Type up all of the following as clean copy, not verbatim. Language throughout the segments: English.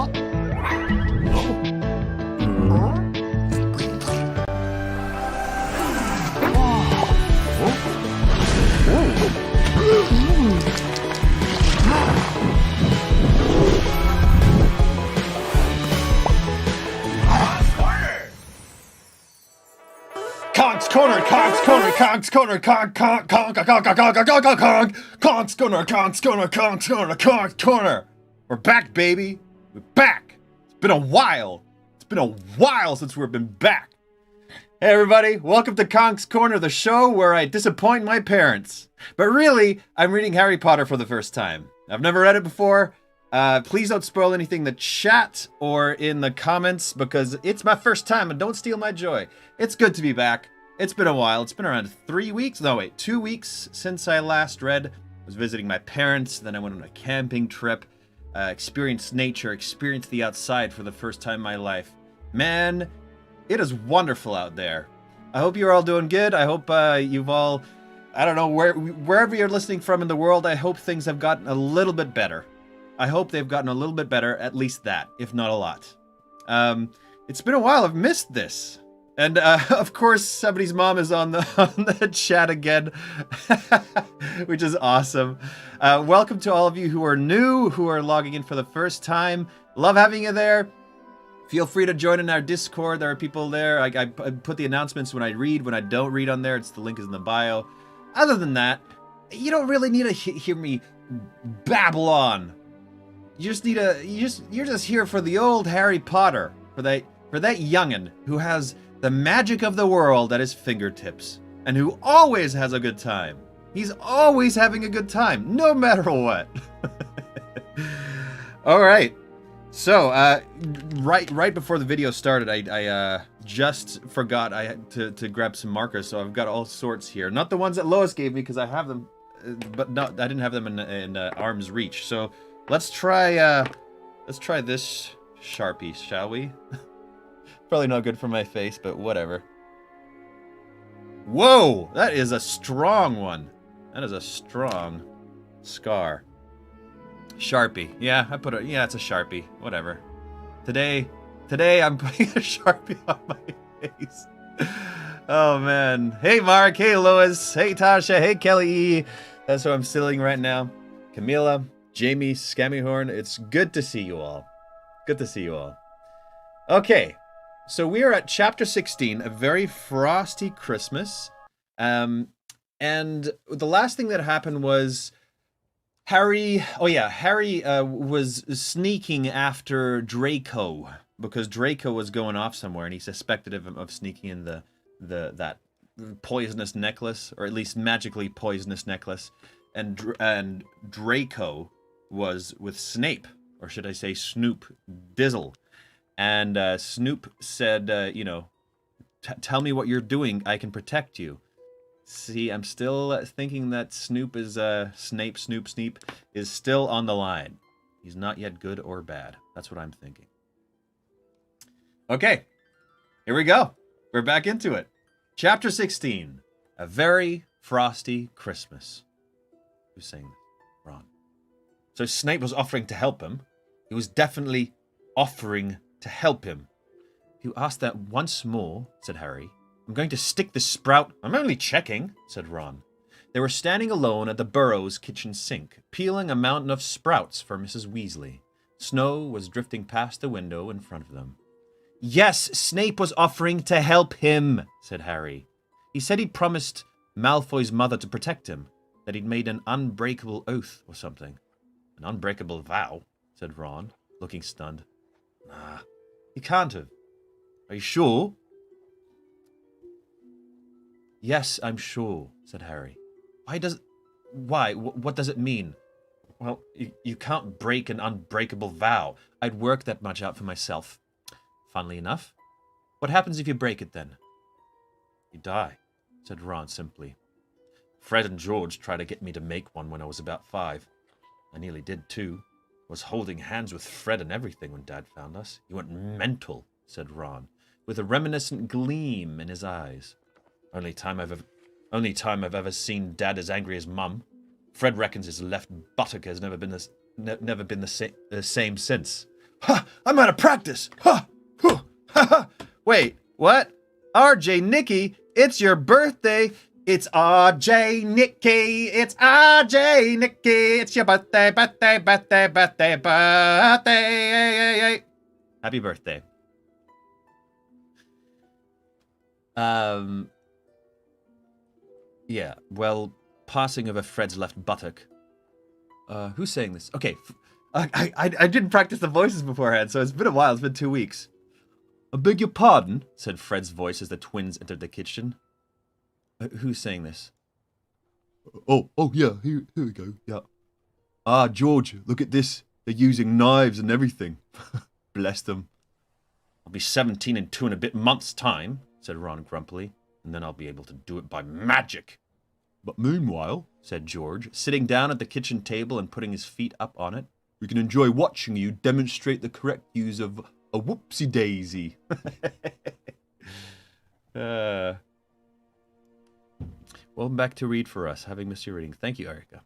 Conk's Corner, Conk's Corner, Conk's Corner, Conk, Conk, Conk, Conk, Conk, Conk, Conk, Conk, Conk, Conk's Corner, Conk's Corner, Conk's Corner, Conk's Corner. We're back, baby. We're back. It's been a while. It's been a while since we've been back. Hey, everybody. Welcome to Conk's Corner, the show where I disappoint my parents. But really, I'm reading Harry Potter for the first time. I've never read it before. Please don't spoil anything in the chat or in the comments because it's my first time and don't steal my joy. It's good to be back. It's been a while. It's been around 2 weeks since I last read. I was visiting my parents, then I went on a camping trip, experienced nature, experienced the outside for the first time in my life. Man, it is wonderful out there. I hope you're all doing good. I hope you've all, I don't know, wherever you're listening from in the world, I hope things have gotten a little bit better. I hope they've gotten a little bit better, at least that, if not a lot. It's been a while. I've missed this. And, of course, somebody's mom is on the chat again, which is awesome. Welcome to all of you who are new, who are logging in for the first time. Love having you there. Feel free to join in our Discord. There are people there. I put the announcements when I read. When I don't read on there, the link is in the bio. Other than that, you don't really need to hear me babble on. You're just here for the old Harry Potter, for that youngin' who has the magic of the world at his fingertips, and who always has a good time. He's always having a good time, no matter what. All right. So, right before the video started, I just forgot I had to grab some markers, so I've got all sorts here. Not the ones that Lois gave me, because I have them, but I didn't have them in arm's reach. So let's try this Sharpie, shall we? Probably not good for my face, but whatever. Whoa, that is a strong one. That is a strong scar. Sharpie. Yeah, it's a Sharpie. Whatever. Today I'm putting a Sharpie on my face. Oh man. Hey Mark, hey Lois, hey Tasha, hey Kelly E. That's what I'm stealing right now. Camila, Jamie, Scammyhorn, it's good to see you all. Good to see you all. Okay, so we are at chapter 16, A Very Frosty Christmas. And the last thing that happened was Harry was sneaking after Draco because Draco was going off somewhere and he suspected him of sneaking in that poisonous necklace, or at least magically poisonous necklace. And Draco was with Snape, or should I say Snoop Dizzle. And Snoop said, tell me what you're doing. I can protect you. See, I'm still thinking that Snoop is, Snape is still on the line. He's not yet good or bad. That's what I'm thinking. Okay, here we go. We're back into it. Chapter 16, A Very Frosty Christmas. Who's saying this? Ron. So Snape was offering to help him. He was definitely offering to help him. If you ask that once more, said Harry, I'm going to stick this sprout. I'm only checking, said Ron. They were standing alone at the Burrows' kitchen sink, peeling a mountain of sprouts for Mrs. Weasley. Snow was drifting past the window in front of them. Yes, Snape was offering to help him, said Harry. He said he'd promised Malfoy's mother to protect him, that he'd made an unbreakable oath or something. An unbreakable vow, said Ron, looking stunned. Nah, he can't have. Are you sure? Yes, I'm sure, said Harry. Why? What does it mean? Well, you can't break an unbreakable vow. I'd worked that much out for myself. Funnily enough. What happens if you break it then? You die, said Ron simply. Fred and George tried to get me to make one when I was about 5. I nearly did too. Was holding hands with Fred and everything when Dad found us. He went mental, said Ron, with a reminiscent gleam in his eyes. Only time I've ever seen Dad as angry as Mum. Fred reckons his left buttock has never been the same since. Ha! I'm out of practice! Ha! Ha! Ha! Wait, what? RJ Nicky, it's your birthday! It's RJ Nicky! It's RJ Nicky! It's your birthday, birthday, birthday, birthday, birthday! Happy birthday. Yeah, well, passing of a Fred's left buttock. Who's saying this? Okay, I didn't practice the voices beforehand, so it's been a while. It's been 2 weeks. I beg your pardon, said Fred's voice as the twins entered the kitchen. Who's saying this? Oh, yeah, here we go, yeah. Ah, George, look at this. They're using knives and everything. Bless them. I'll be 17 in 2 and a bit months' time, said Ron grumpily, and then I'll be able to do it by magic. But meanwhile, said George, sitting down at the kitchen table and putting his feet up on it, we can enjoy watching you demonstrate the correct use of a whoopsie-daisy. Welcome back to Read For Us, having missed your reading. Thank you, Erica.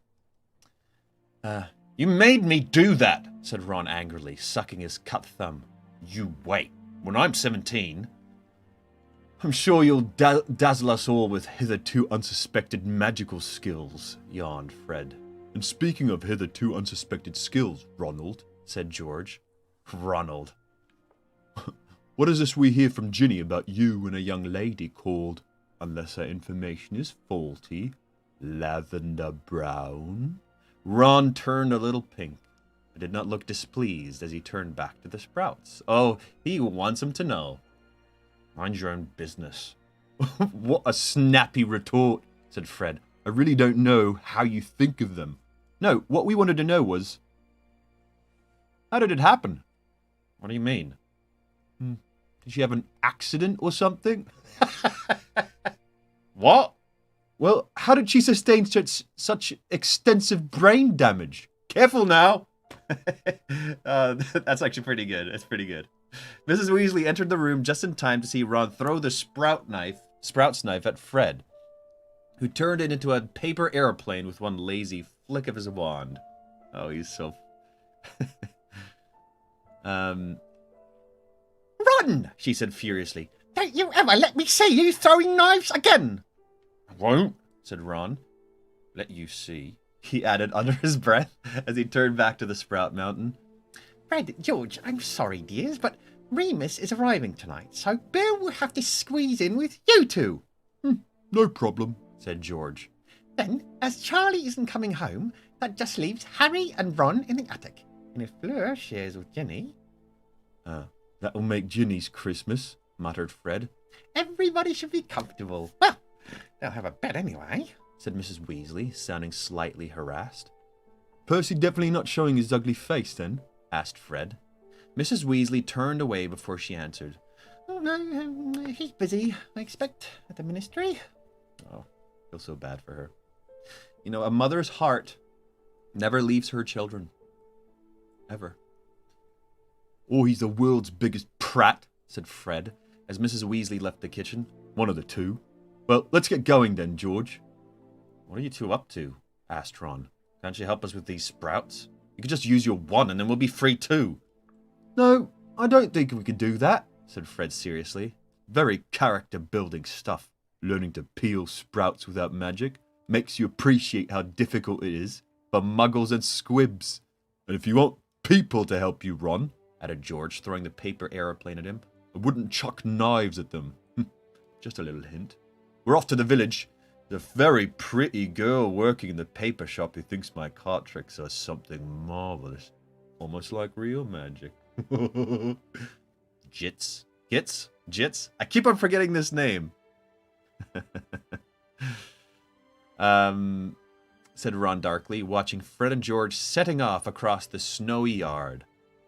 You made me do that, said Ron angrily, sucking his cut thumb. You wait. When I'm 17... I'm sure you'll dazzle us all with hitherto unsuspected magical skills, yawned Fred. And speaking of hitherto unsuspected skills, Ronald, said George. Ronald. What is this we hear from Ginny about you and a young lady called, unless our information is faulty, Lavender Brown? Ron turned a little pink, but did not look displeased as he turned back to the Sprouts. Oh, he wants him to know. Mind your own business. What a snappy retort, said Fred. I really don't know how you think of them. No, what we wanted to know was... How did it happen? What do you mean? Did she have an accident or something? What? Well, how did she sustain such extensive brain damage? Careful now! That's actually pretty good. It's pretty good. Mrs. Weasley entered the room just in time to see Ron throw the Sprouts knife at Fred, who turned it into a paper airplane with one lazy flick of his wand. Oh, he's so... Run! She said furiously. Don't you ever let me see you throwing knives again! I won't, said Ron. Let you see, he added under his breath as he turned back to the Sprout Mountain. Fred, George, I'm sorry, dears, but Remus is arriving tonight, so Bill will have to squeeze in with you two. No problem, said George. Then, as Charlie isn't coming home, that just leaves Harry and Ron in the attic. And if Fleur shares with Ginny... that'll make Ginny's Christmas, muttered Fred. Everybody should be comfortable. Well, they'll have a bed anyway, said Mrs. Weasley, sounding slightly harassed. Percy definitely not showing his ugly face, then? Asked Fred. Mrs. Weasley turned away before she answered. Oh, no, he's busy, I expect, at the ministry. Oh, I feel so bad for her. You know, a mother's heart never leaves her children. Ever. Oh, he's the world's biggest prat, said Fred, as Mrs. Weasley left the kitchen. One of the two. Well, let's get going then, George. What are you two up to? Asked Ron. Can't you help us with these Sprouts? You could just use your wand and then we'll be free too. No, I don't think we could do that, said Fred seriously. Very character-building stuff. Learning to peel sprouts without magic makes you appreciate how difficult it is for muggles and squibs. And if you want people to help you, Ron, added George, throwing the paper aeroplane at him, I wouldn't chuck knives at them. Just a little hint. We're off to the village. There's a very pretty girl working in the paper shop who thinks my card tricks are something marvelous. Almost like real magic. Jits? Gits? Jits? I keep on forgetting this name. Said Ron darkly, watching Fred and George setting off across the snowy yard.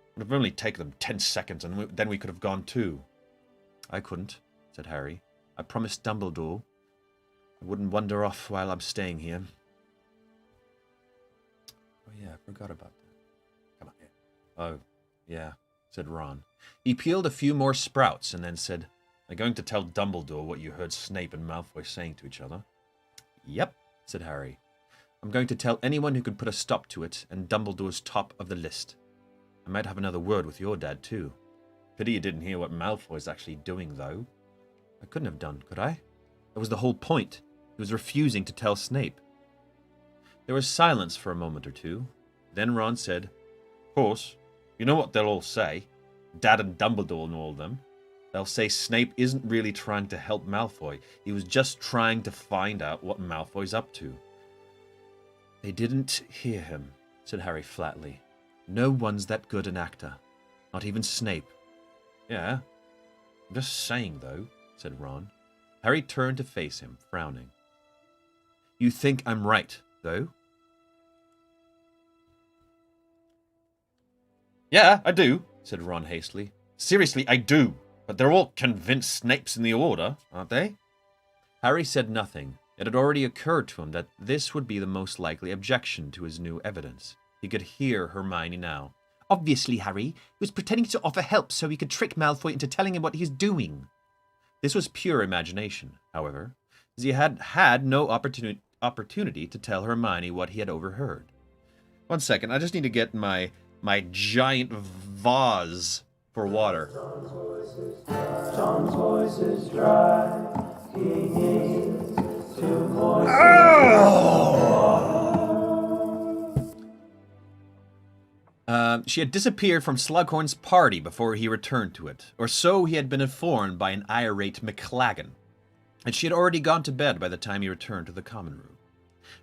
It would have only taken them 10 seconds and then we could have gone too. I couldn't, said Harry. I promised Dumbledore I wouldn't wander off while I'm staying here. Oh yeah, I forgot about that. Come on here. Oh, yeah, said Ron. He peeled a few more sprouts and then said, Are you going to tell Dumbledore what you heard Snape and Malfoy saying to each other? Yep, said Harry. I'm going to tell anyone who can put a stop to it, and Dumbledore's top of the list. I might have another word with your dad, too. Pity you didn't hear what Malfoy's actually doing, though. I couldn't have done, could I? That was the whole point. He was refusing to tell Snape. There was silence for a moment or two. Then Ron said, Of course, you know what they'll all say. Dad and Dumbledore and all of them. They'll say Snape isn't really trying to help Malfoy. He was just trying to find out what Malfoy's up to. They didn't hear him, said Harry flatly. No one's that good an actor. Not even Snape. Yeah, I'm just saying, though, said Ron. Harry turned to face him, frowning. You think I'm right, though? Yeah, I do, said Ron hastily. Seriously, I do. But they're all convinced Snape's in the Order, aren't they? Harry said nothing. It had already occurred to him that this would be the most likely objection to his new evidence. He could hear Hermione now. Obviously, Harry, he was pretending to offer help so he could trick Malfoy into telling him what he's doing. This was pure imagination, however, as he had had no opportunity to tell Hermione what he had overheard. 1 second, I just need to get my giant vase for water. Tom's voice is dry. He needs two voices. She had disappeared from Slughorn's party before he returned to it, or so he had been informed by an irate McLaggen, and she had already gone to bed by the time he returned to the common room.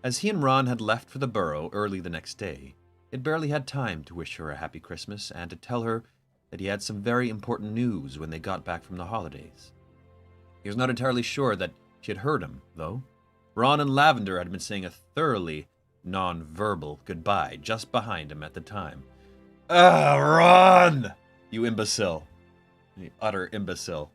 As he and Ron had left for the Burrow early the next day, he had barely had time to wish her a happy Christmas and to tell her that he had some very important news when they got back from the holidays. He was not entirely sure that she had heard him, though. Ron and Lavender had been saying a thoroughly non-verbal goodbye just behind him at the time. Ron! You imbecile. You utter imbecile.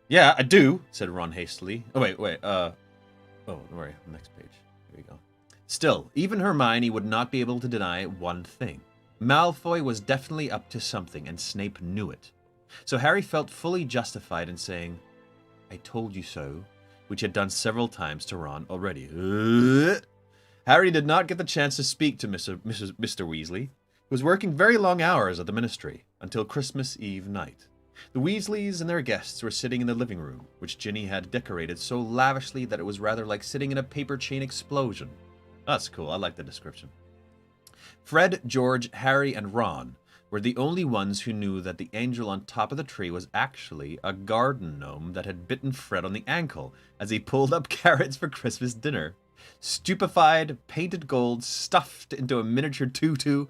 Yeah, I do, said Ron hastily. Oh, wait. Oh, don't worry. Next page. Here we go. Still, even Hermione would not be able to deny one thing. Malfoy was definitely up to something, and Snape knew it. So Harry felt fully justified in saying, I told you so, which he had done several times to Ron already. Harry did not get the chance to speak to Mr. Weasley, who was working very long hours at the Ministry, until Christmas Eve night. The Weasleys and their guests were sitting in the living room, which Ginny had decorated so lavishly that it was rather like sitting in a paper chain explosion. That's cool, I like the description. Fred, George, Harry, and Ron were the only ones who knew that the angel on top of the tree was actually a garden gnome that had bitten Fred on the ankle as he pulled up carrots for Christmas dinner. Stupefied, painted gold, stuffed into a miniature tutu,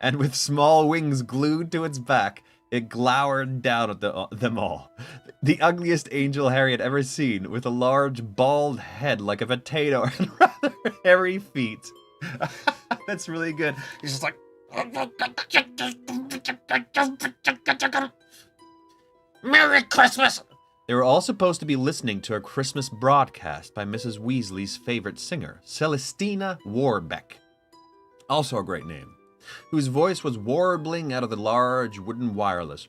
and with small wings glued to its back, it glowered down at them all. The ugliest angel Harry had ever seen, with a large, bald head like a potato and rather hairy feet. That's really good. He's just like... Merry Christmas! They were all supposed to be listening to a Christmas broadcast by Mrs. Weasley's favorite singer, Celestina Warbeck. Also a great name. Whose voice was warbling out of the large wooden wireless.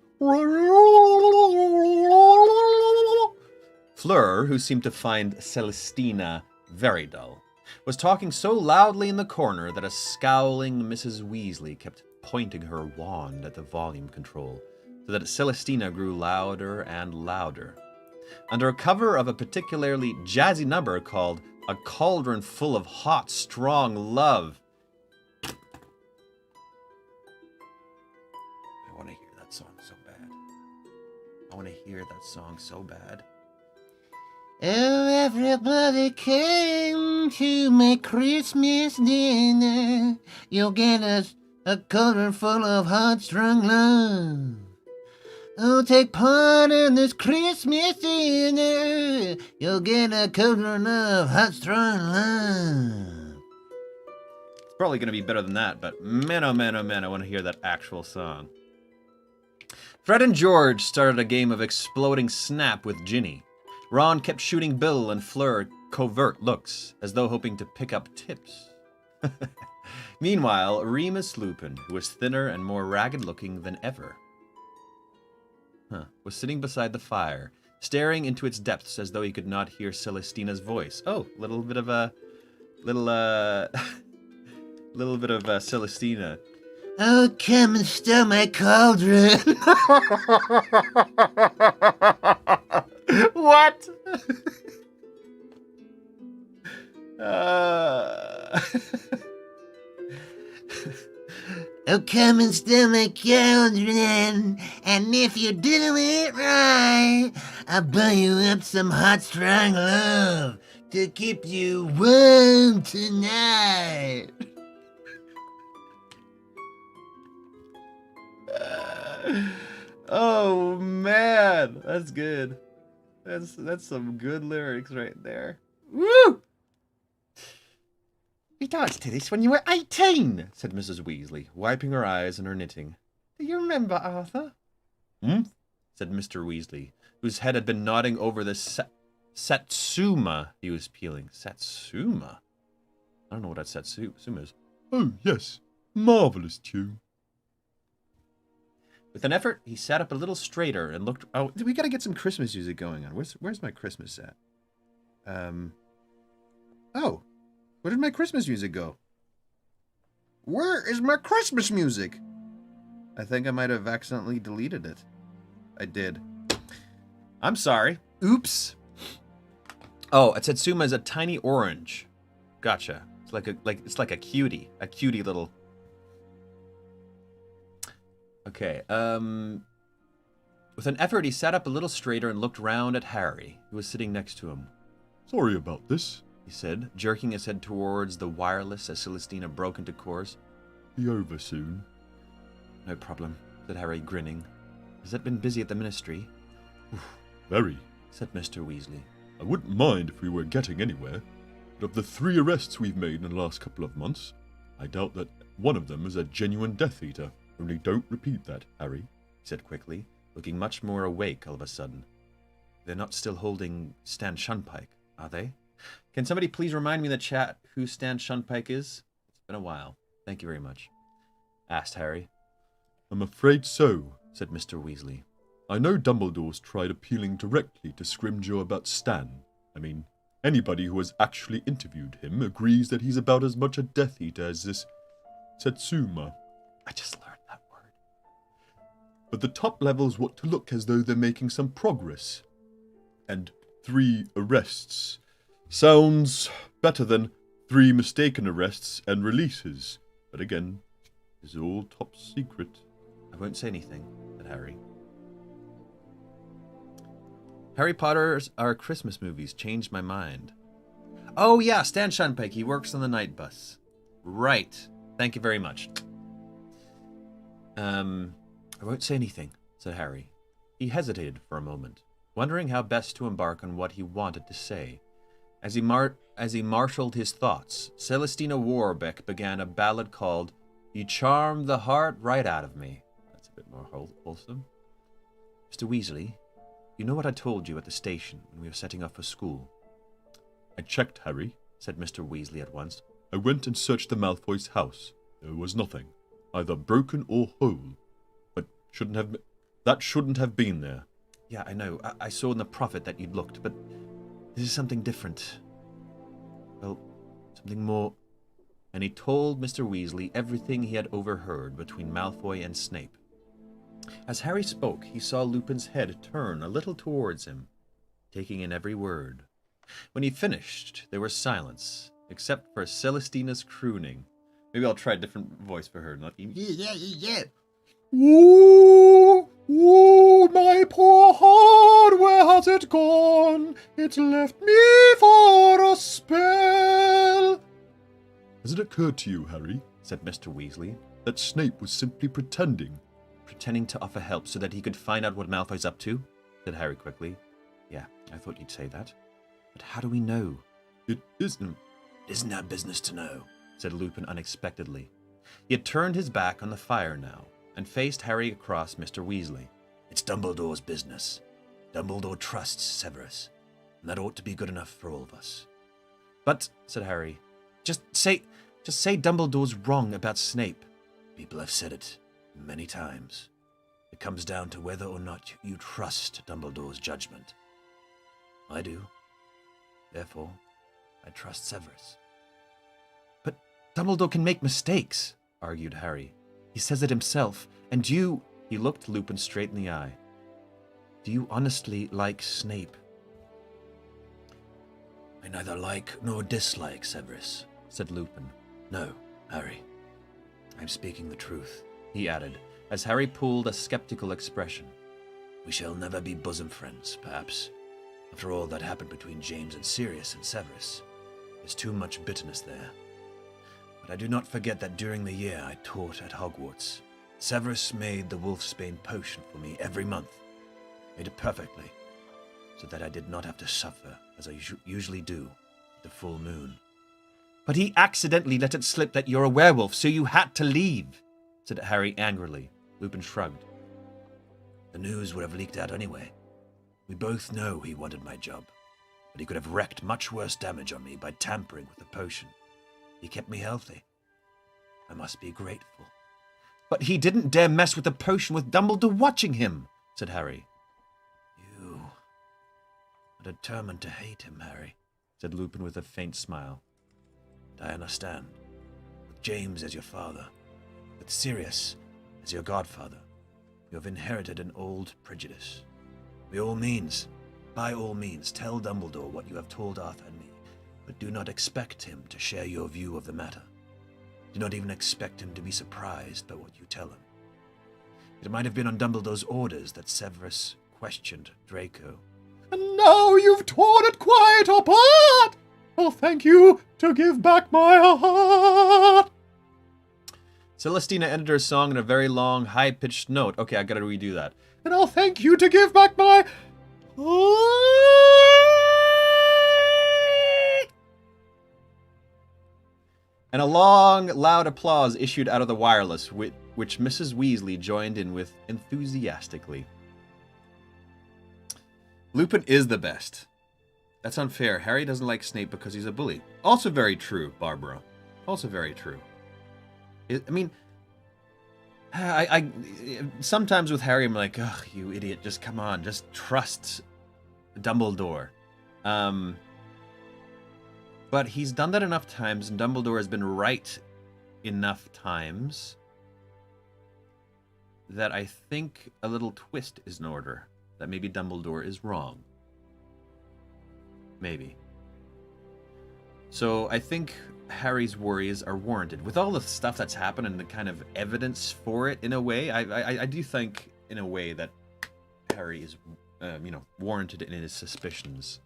Fleur, who seemed to find Celestina very dull, was talking so loudly in the corner that a scowling Mrs. Weasley kept pointing her wand at the volume control, so that Celestina grew louder and louder. Under cover of a particularly jazzy number called A Cauldron Full of Hot, Strong Love. I want to hear that song so bad. I want to hear that song so bad. Oh, everybody came to my Christmas dinner. You'll get a cauldron full of hot, strong love. Oh, take part in this Christmas dinner. You'll get a cauldron of hot, strong love. It's probably going to be better than that, but man, oh man, oh man, I want to hear that actual song. Fred and George started a game of exploding snap with Ginny. Ron kept shooting Bill and Fleur covert looks, as though hoping to pick up tips. Meanwhile, Remus Lupin, who was thinner and more ragged-looking than ever, was sitting beside the fire, staring into its depths as though he could not hear Celestina's voice. Oh, little bit of a... little bit of Celestina. Oh, come and stir my cauldron. What? uh... Oh, come and stir my cauldron, and if you do it right, I'll buy you up some hot, strong love to keep you warm tonight. Oh man, that's good. That's some good lyrics right there. Woo! We danced to this when you were 18, said Mrs. Weasley, wiping her eyes and her knitting. Do you remember, Arthur? Said Mr. Weasley, whose head had been nodding over the satsuma he was peeling. Satsuma? I don't know what that satsuma is. Oh, yes. Marvelous tune. With an effort, he sat up a little straighter and looked... Oh, we gotta get some Christmas music going on. Where's my Christmas at? Oh, where did my Christmas music go? Where is my Christmas music? I think I might have accidentally deleted it. I did. I'm sorry. Oops. Oh, a satsuma is a tiny orange. Gotcha. It's like a cutie little... Okay, with an effort, he sat up a little straighter and looked round at Harry, who was sitting next to him. Sorry about this, He said, jerking his head towards the wireless as Celestina broke into chorus. Be over soon. No problem, said Harry, grinning. Has it been busy at the ministry? Very, said Mr. Weasley. I wouldn't mind if we were getting anywhere, but of the 3 arrests we've made in the last couple of months, I doubt that one of them is a genuine Death Eater. Only don't repeat that, Harry, he said quickly, looking much more awake all of a sudden. They're not still holding Stan Shunpike, are they? Can somebody please remind me in the chat who Stan Shunpike is? It's been a while. Thank you very much, asked Harry. I'm afraid so, said Mr. Weasley. I know Dumbledore's tried appealing directly to Scrimgeour about Stan. I mean, anybody who has actually interviewed him agrees that he's about as much a Death Eater as this Satsuma. I just learned that word. But the top levels want to look as though they're making some progress. And 3 arrests sounds better than 3 mistaken arrests and releases. But again, it's all top secret. I won't say anything, said Harry. Harry Potter's Our Christmas Movies changed my mind. Oh yeah, Stan Shunpike, he works on the night bus. Right. Thank you very much. I won't say anything, said Harry. He hesitated for a moment, wondering how best to embark on what he wanted to say. As he marshaled his thoughts, Celestina Warbeck began a ballad called You Charmed the Heart Right Out of Me. That's a bit more wholesome. Mr. Weasley, you know what I told you at the station when we were setting off for school? I checked, Harry, said Mr. Weasley at once. I went and searched the Malfoys' house. There was nothing, either broken or whole. But that shouldn't have been there. Yeah, I know. I saw in the Prophet that you'd looked, but this is something different. Well, something more. And he told Mr. Weasley everything he had overheard between Malfoy and Snape. As Harry spoke, he saw Lupin's head turn a little towards him, taking in every word. When he finished, there was silence, except for Celestina's crooning. Maybe I'll try a different voice for her. Not even, yeah. Ooh, ooh, my poor heart, where has it gone? It's left me for a spell. Has it occurred to you, Harry, said Mr. Weasley, that Snape was simply pretending? Pretending to offer help so that he could find out what Malfoy's up to? Said Harry quickly. Yeah, I thought you'd say that. But how do we know? It isn't. Isn't our business to know, said Lupin unexpectedly. He had turned his back on the fire now, and faced Harry across Mr. Weasley. It's Dumbledore's business. Dumbledore trusts Severus, and that ought to be good enough for all of us. But, said Harry, just say Dumbledore's wrong about Snape. People have said it many times. It comes down to whether or not you trust Dumbledore's judgment. I do. Therefore, I trust Severus. Dumbledore can make mistakes, argued Harry. He says it himself, and you... He looked Lupin straight in the eye. Do you honestly like Snape? I neither like nor dislike Severus, said Lupin. No, Harry. I'm speaking the truth, he added, as Harry pulled a skeptical expression. We shall never be bosom friends, perhaps. After all that happened between James and Sirius and Severus, there's too much bitterness there. But I do not forget that during the year I taught at Hogwarts, Severus made the Wolfsbane potion for me every month. Made it perfectly, so that I did not have to suffer as I usually do at the full moon. But he accidentally let it slip that you're a werewolf, so you had to leave, said Harry angrily. Lupin shrugged. The news would have leaked out anyway. We both know he wanted my job, but he could have wreaked much worse damage on me by tampering with the potion. He kept me healthy. I must be grateful. But he didn't dare mess with the potion with Dumbledore watching him, said Harry. You are determined to hate him, Harry, said Lupin with a faint smile. And I understand. With James as your father, with Sirius as your godfather, you have inherited an old prejudice. By all means, tell Dumbledore what you have told Arthur and me, but do not expect him to share your view of the matter. Do not even expect him to be surprised by what you tell him. It might have been on Dumbledore's orders that Severus questioned Draco. And now you've torn it quite apart! I'll thank you to give back my heart! Celestina ended her song in a very long, high-pitched note. Okay, I gotta redo that. And I'll thank you to give back my heart! And a long, loud applause issued out of the wireless, which Mrs. Weasley joined in with enthusiastically. Lupin is the best. That's unfair. Harry doesn't like Snape because he's a bully. Also very true, Barbara. Also very true. I sometimes with Harry, I'm like, ugh, you idiot, just come on, just trust Dumbledore. But he's done that enough times, and Dumbledore has been right enough times that I think a little twist is in order. That maybe Dumbledore is wrong. Maybe. So I think Harry's worries are warranted. With all the stuff that's happened and the kind of evidence for it, in a way, I do think, in a way, that Harry is, warranted in his suspicions.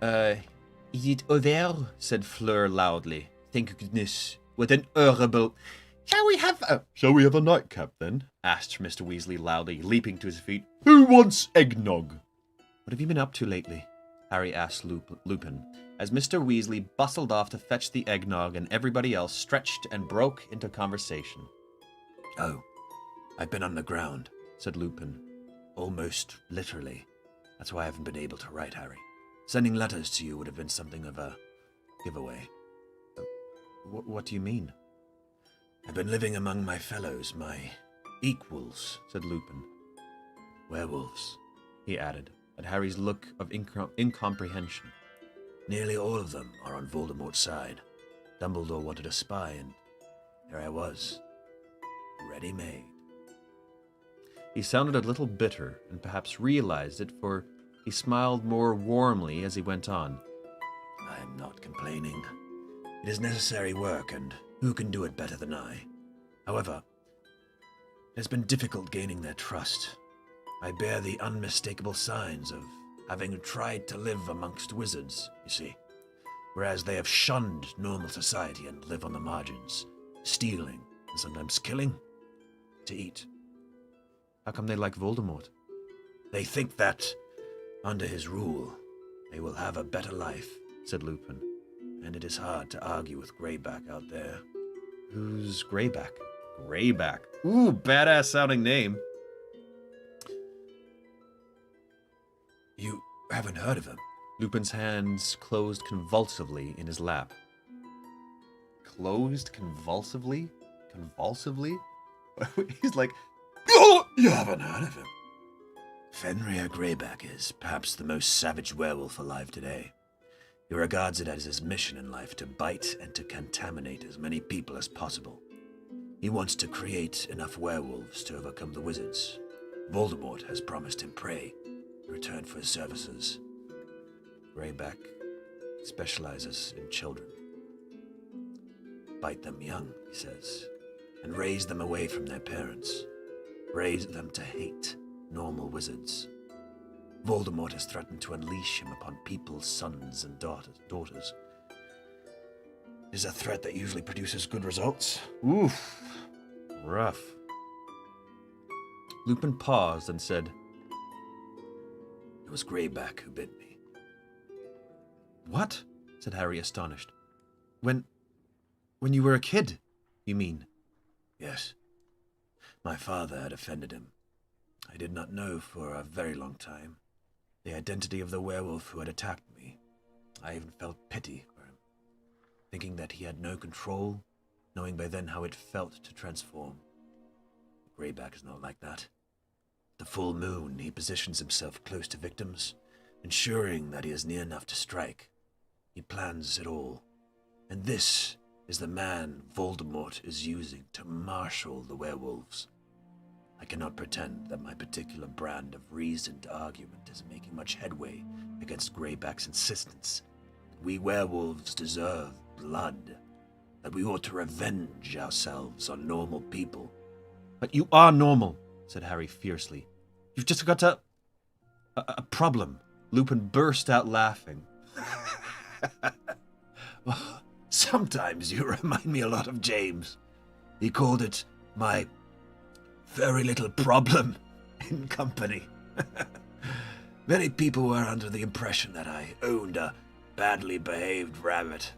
Is it over? Said Fleur loudly. Thank goodness. What an horrible... Shall we have a nightcap, then? Asked Mr. Weasley loudly, leaping to his feet. Who wants eggnog? What have you been up to lately? Harry asked Lupin, as Mr. Weasley bustled off to fetch the eggnog and everybody else stretched and broke into conversation. Oh, I've been on the ground, said Lupin. Almost literally. That's why I haven't been able to write, Harry. Sending letters to you would have been something of a giveaway. What do you mean? I've been living among my fellows, my equals, said Lupin. Werewolves, he added, at Harry's look of incomprehension. Nearly all of them are on Voldemort's side. Dumbledore wanted a spy, and there I was, ready-made. He sounded a little bitter, and perhaps realized it, for he smiled more warmly as he went on. I'm not complaining. It is necessary work, and who can do it better than I? However, it has been difficult gaining their trust. I bear the unmistakable signs of having tried to live amongst wizards, you see, whereas they have shunned normal society and live on the margins, stealing and sometimes killing to eat. How come they like Voldemort? They think that, under his rule, they will have a better life, said Lupin, and it is hard to argue with Greyback out there. Who's Greyback? Greyback. Ooh, badass sounding name. You haven't heard of him? Lupin's hands closed convulsively in his lap. Closed convulsively? Convulsively? He's like, oh, you haven't heard of him? Fenrir Greyback is perhaps the most savage werewolf alive today. He regards it as his mission in life to bite and to contaminate as many people as possible. He wants to create enough werewolves to overcome the wizards. Voldemort has promised him prey in return for his services. Greyback specializes in children. Bite them young, he says, and raise them away from their parents. Raise them to hate normal wizards. Voldemort has threatened to unleash him upon people's sons and daughters. It is a threat that usually produces good results. Oof. Rough. Lupin paused and said, It was Greyback who bit me. "What?" said Harry, astonished. When you were a kid, you mean?" Yes. My father had offended him. I did not know for a very long time the identity of the werewolf who had attacked me. I even felt pity for him, thinking that he had no control, knowing by then how it felt to transform. Greyback is not like that. The full moon, he positions himself close to victims, ensuring that he is near enough to strike. He plans it all. And this is the man Voldemort is using to marshal the werewolves. I cannot pretend that my particular brand of reasoned argument is making much headway against Greyback's insistence that we werewolves deserve blood, that we ought to revenge ourselves on normal people. "But you are normal," said Harry fiercely. "You've just got a problem." Lupin burst out laughing. Sometimes you remind me a lot of James. He called it my very little problem in company. Many people were under the impression that I owned a badly behaved rabbit.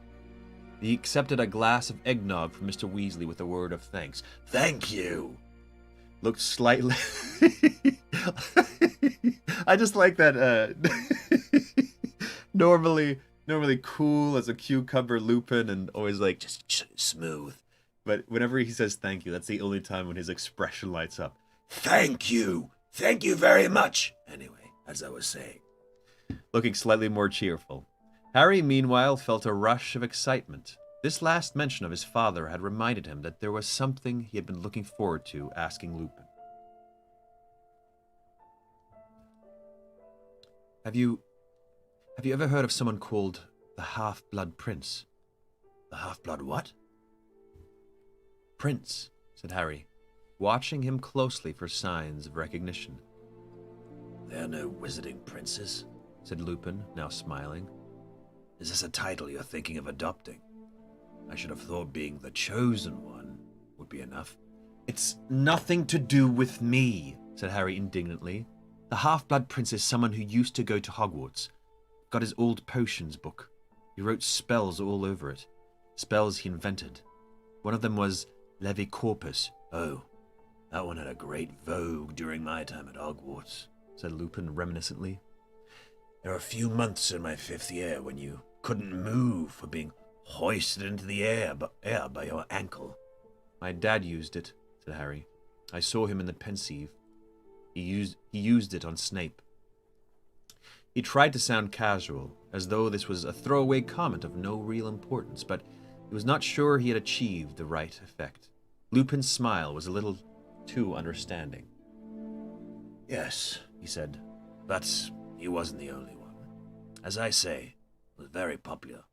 He accepted a glass of eggnog from Mr. Weasley with a word of thanks. Thank you. Looked slightly... I just like that, normally cool as a cucumber Lupin and always like Just smooth. But whenever he says thank you, that's the only time when his expression lights up. Thank you. Thank you very much. Anyway, as I was saying. Looking slightly more cheerful. Harry, meanwhile, felt a rush of excitement. This last mention of his father had reminded him that there was something he had been looking forward to asking Lupin. Have you ever heard of someone called the Half-Blood Prince? The Half-Blood what? Prince, said Harry, watching him closely for signs of recognition. There are no wizarding princes, said Lupin, now smiling. Is this a title you're thinking of adopting? I should have thought being the chosen one would be enough. It's nothing to do with me, said Harry indignantly. The Half-Blood Prince is someone who used to go to Hogwarts. Got his old potions book. He wrote spells all over it. Spells he invented. One of them was Levi Corpus. Oh, that one had a great vogue during my time at Hogwarts, said Lupin reminiscently. There were a few months in my 5th year when you couldn't move for being hoisted into the air by your ankle. My dad used it, said Harry. I saw him in the Pensieve. He used it on Snape. He tried to sound casual, as though this was a throwaway comment of no real importance, but he was not sure he had achieved the right effect. Lupin's smile was a little too understanding. Yes, he said, but he wasn't the only one. As I say, it was very popular.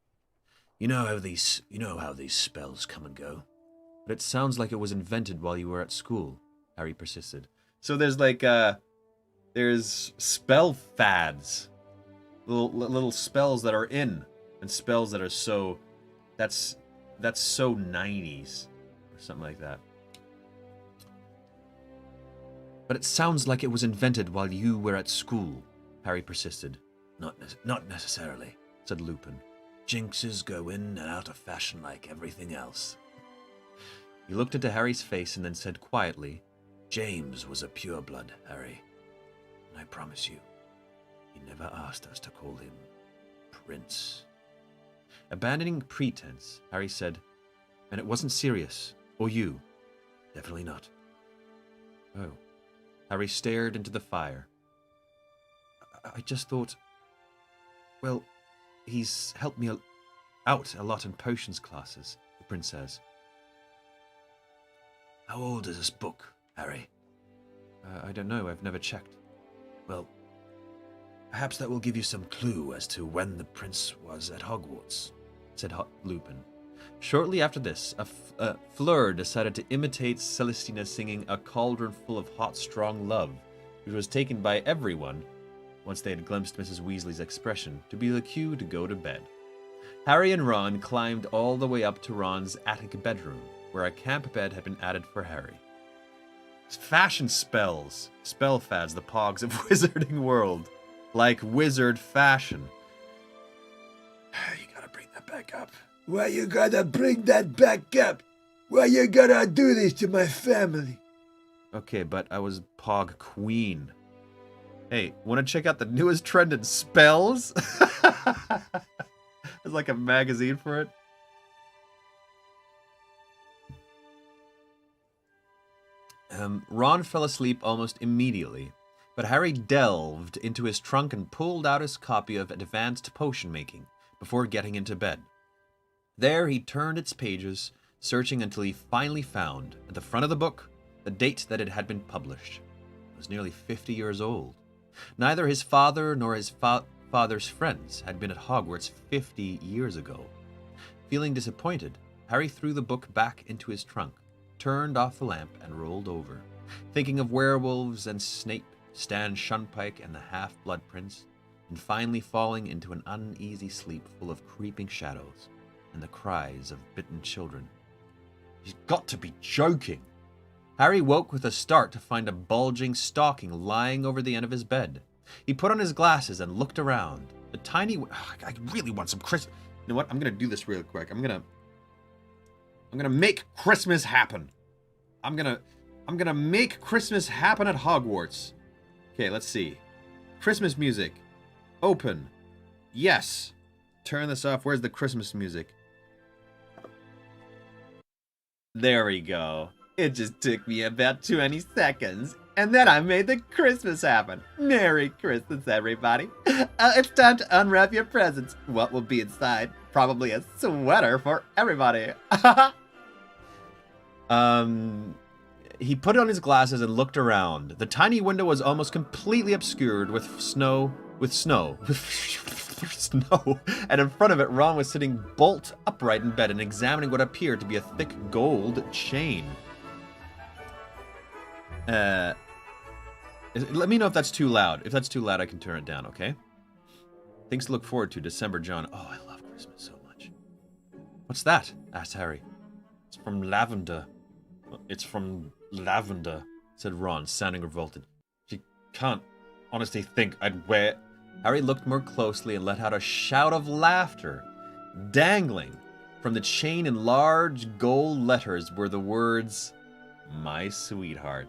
You know how these spells come and go? But it sounds like it was invented while you were at school, Harry persisted. So there's there's spell fads. Little spells that are in, and spells that are so, that's so 90s, or something like that. But it sounds like it was invented while you were at school, Harry persisted. Not necessarily, said Lupin. Jinxes go in and out of fashion like everything else. He looked into Harry's face and then said quietly, James was a pureblood, Harry. And I promise you, he never asked us to call him Prince. Abandoning pretense, Harry said, and it wasn't Sirius, or you? Definitely not. Oh. Harry stared into the fire. I just thought, well, he's helped me out a lot in potions classes, the prince says. How old is this book, Harry? I don't know, I've never checked. Well, perhaps that will give you some clue as to when the prince was at Hogwarts, said Lupin. Shortly after this, a Fleur decided to imitate Celestina singing A Cauldron Full of Hot Strong Love, which was taken by everyone, once they had glimpsed Mrs. Weasley's expression, to be the cue to go to bed. Harry and Ron climbed all the way up to Ron's attic bedroom, where a camp bed had been added for Harry. Fashion spells. Spell fads, the pogs of Wizarding World. Like wizard fashion. You gotta bring that back up. Why you gotta bring that back up? Why you gotta do this to my family? Okay, but I was Pog Queen. Hey, wanna check out the newest trend in spells? There's like a magazine for it. Ron fell asleep almost immediately, but Harry delved into his trunk and pulled out his copy of Advanced Potion Making before getting into bed. There he turned its pages, searching until he finally found, at the front of the book, the date that it had been published. It was nearly 50 years old. Neither his father nor his father's friends had been at Hogwarts 50 years ago. Feeling disappointed, Harry threw the book back into his trunk, turned off the lamp, and rolled over, thinking of werewolves and Snape, Stan Shunpike, and the Half-Blood Prince, and finally falling into an uneasy sleep full of creeping shadows and the cries of bitten children. He's got to be joking. Harry woke with a start to find a bulging stocking lying over the end of his bed. He put on his glasses and looked around. The tiny... I really want some Christmas... You know what? I'm going to do this real quick. I'm going to make Christmas happen. I'm going to make Christmas happen at Hogwarts. Okay, let's see. Christmas music. Open. Yes. Turn this off. Where's the Christmas music? There we go. It just took me about 20 seconds, and then I made the Christmas happen. Merry Christmas, everybody. It's time to unwrap your presents. What will be inside? Probably a sweater for everybody. He put on his glasses and looked around. The tiny window was almost completely obscured with snow. And in front of it, Ron was sitting bolt upright in bed and examining what appeared to be a thick gold chain. Let me know if that's too loud. If that's too loud, I can turn it down, okay? Things to look forward to. December, John. Oh, I love Christmas so much. What's that? Asked Harry. It's from Lavender. It's from Lavender, said Ron, sounding revolted. You can't honestly think I'd wear... Harry looked more closely and let out a shout of laughter. Dangling from the chain in large gold letters were the words, "My sweetheart."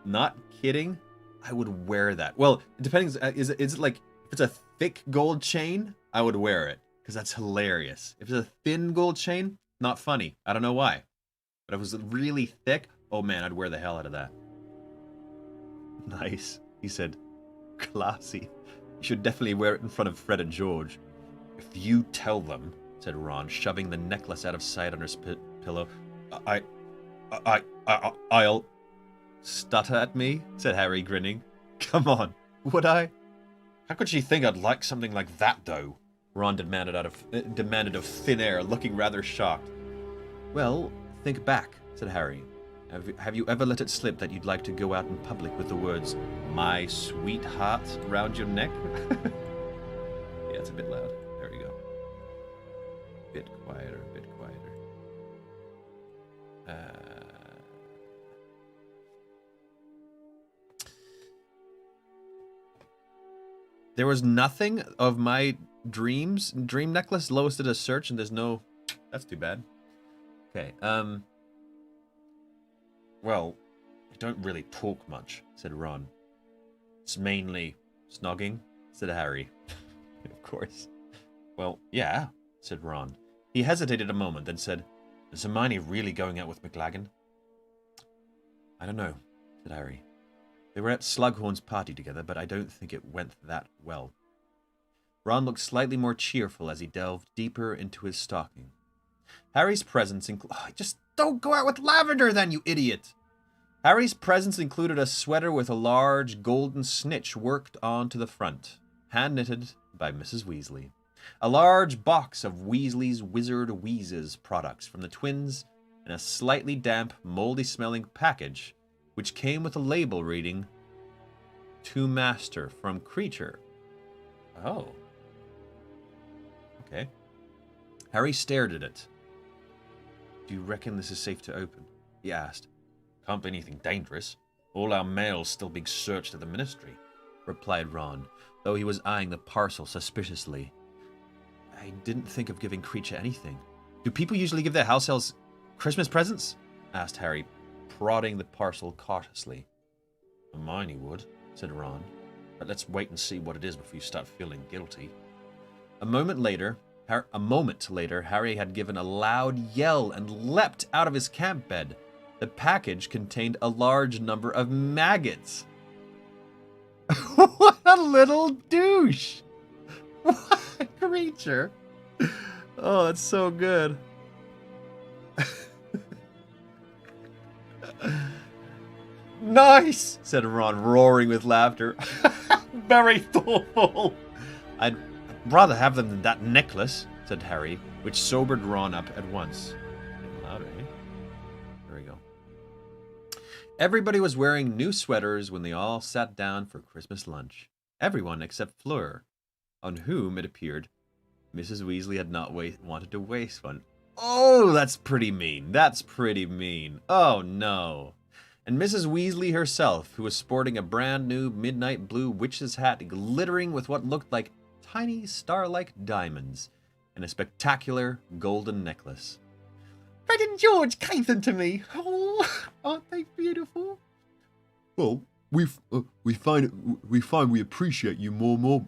Not kidding. I would wear that. Well, depending, is it like, if it's a thick gold chain, I would wear it, because that's hilarious. If it's a thin gold chain, not funny. I don't know why. But if it was really thick, oh man, I'd wear the hell out of that. Nice, he said. Classy. You should definitely wear it in front of Fred and George. If you tell them, said Ron, shoving the necklace out of sight under his pillow. I'll... Stutter at me? Said Harry, grinning. Come on, would I? How could she think I'd like something like that, though? Ron demanded of thin air, looking rather shocked. Well, think back, said Harry. Have you ever let it slip that you'd like to go out in public with the words, "My sweetheart," around your neck? Yeah, it's a bit loud. There we go. Bit quieter, bit quieter. There was nothing of my dream necklace. Lois did a search and there's no... That's too bad. Okay, well, I don't really talk much, said Ron. It's mainly snogging, said Harry. Of course. Well, yeah, said Ron. He hesitated a moment, then said, Is Hermione really going out with McLaggen? I don't know, said Harry. They were at Slughorn's party together, but I don't think it went that well. Ron looked slightly more cheerful as he delved deeper into his stocking. Harry's presents just don't go out with lavender then, you idiot! Harry's presents included a sweater with a large golden snitch worked onto the front, hand-knitted by Mrs. Weasley. A large box of Weasley's Wizard Wheezes products from the twins, and a slightly damp, moldy-smelling package, which came with a label reading, "To Master from Creature." Oh. Okay. Harry stared at it. "Do you reckon this is safe to open?" he asked. "Can't be anything dangerous. All our mail's still being searched at the Ministry," replied Ron, though he was eyeing the parcel suspiciously. "I didn't think of giving Creature anything. Do people usually give their house elves Christmas presents?" asked Harry, prodding the parcel cautiously. "Hermione would," said Ron. "But let's wait and see what it is before you start feeling guilty." A moment later, Harry had given a loud yell and leapt out of his camp bed. The package contained a large number of maggots. What a little douche! What a creature! Oh, that's so good. "Nice!" said Ron, roaring with laughter. "Very thoughtful." I'd rather have them than that necklace," said Harry, which sobered Ron up at once. Getting louder, eh? There we go. Everybody was wearing new sweaters when they all sat down for Christmas lunch. Everyone except Fleur, on whom it appeared Mrs. Weasley had not wanted to waste one. Oh, that's pretty mean. That's pretty mean. Oh, no. And Mrs. Weasley herself, who was sporting a brand new midnight blue witch's hat glittering with what looked like tiny star-like diamonds, and a spectacular golden necklace. "Fred and George gave them to me. Oh, aren't they beautiful?" Well, we find we appreciate you more.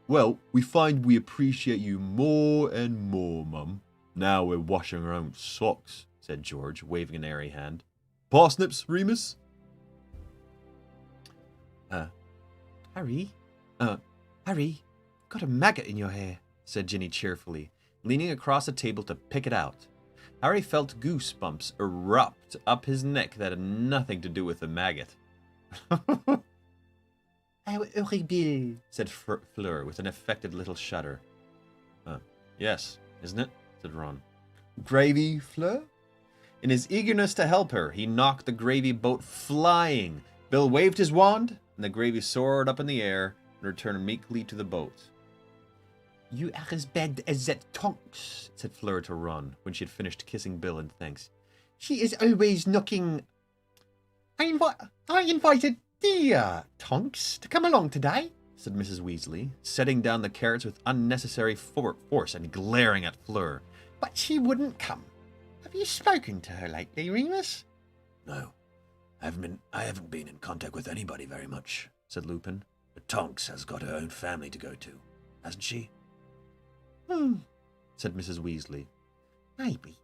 Well, we find we appreciate you more and more, Mum. Now we're washing our own socks," said George, waving an airy hand. "Parsnips, Remus?" Harry, got a maggot in your hair," said Ginny cheerfully, leaning across the table to pick it out. Harry felt goosebumps erupt up his neck that had nothing to do with the maggot. "How horrible," said Fleur with an affected little shudder. "Yes, isn't it?" said Ron. "Gravy, Fleur?" In his eagerness to help her, he knocked the gravy boat flying. Bill waved his wand, and the gravy soared up in the air and returned meekly to the boat. "You are as bad as that Tonks," said Fleur to Ron, when she had finished kissing Bill in thanks. "She is always knocking. I invited dear Tonks to come along today," said Mrs. Weasley, setting down the carrots with unnecessary force and glaring at Fleur. "But she wouldn't come. Have you spoken to her lately, Remus?" "No, I haven't been in contact with anybody very much," said Lupin. "But Tonks has got her own family to go to, hasn't she?" Said Mrs. Weasley. "Maybe.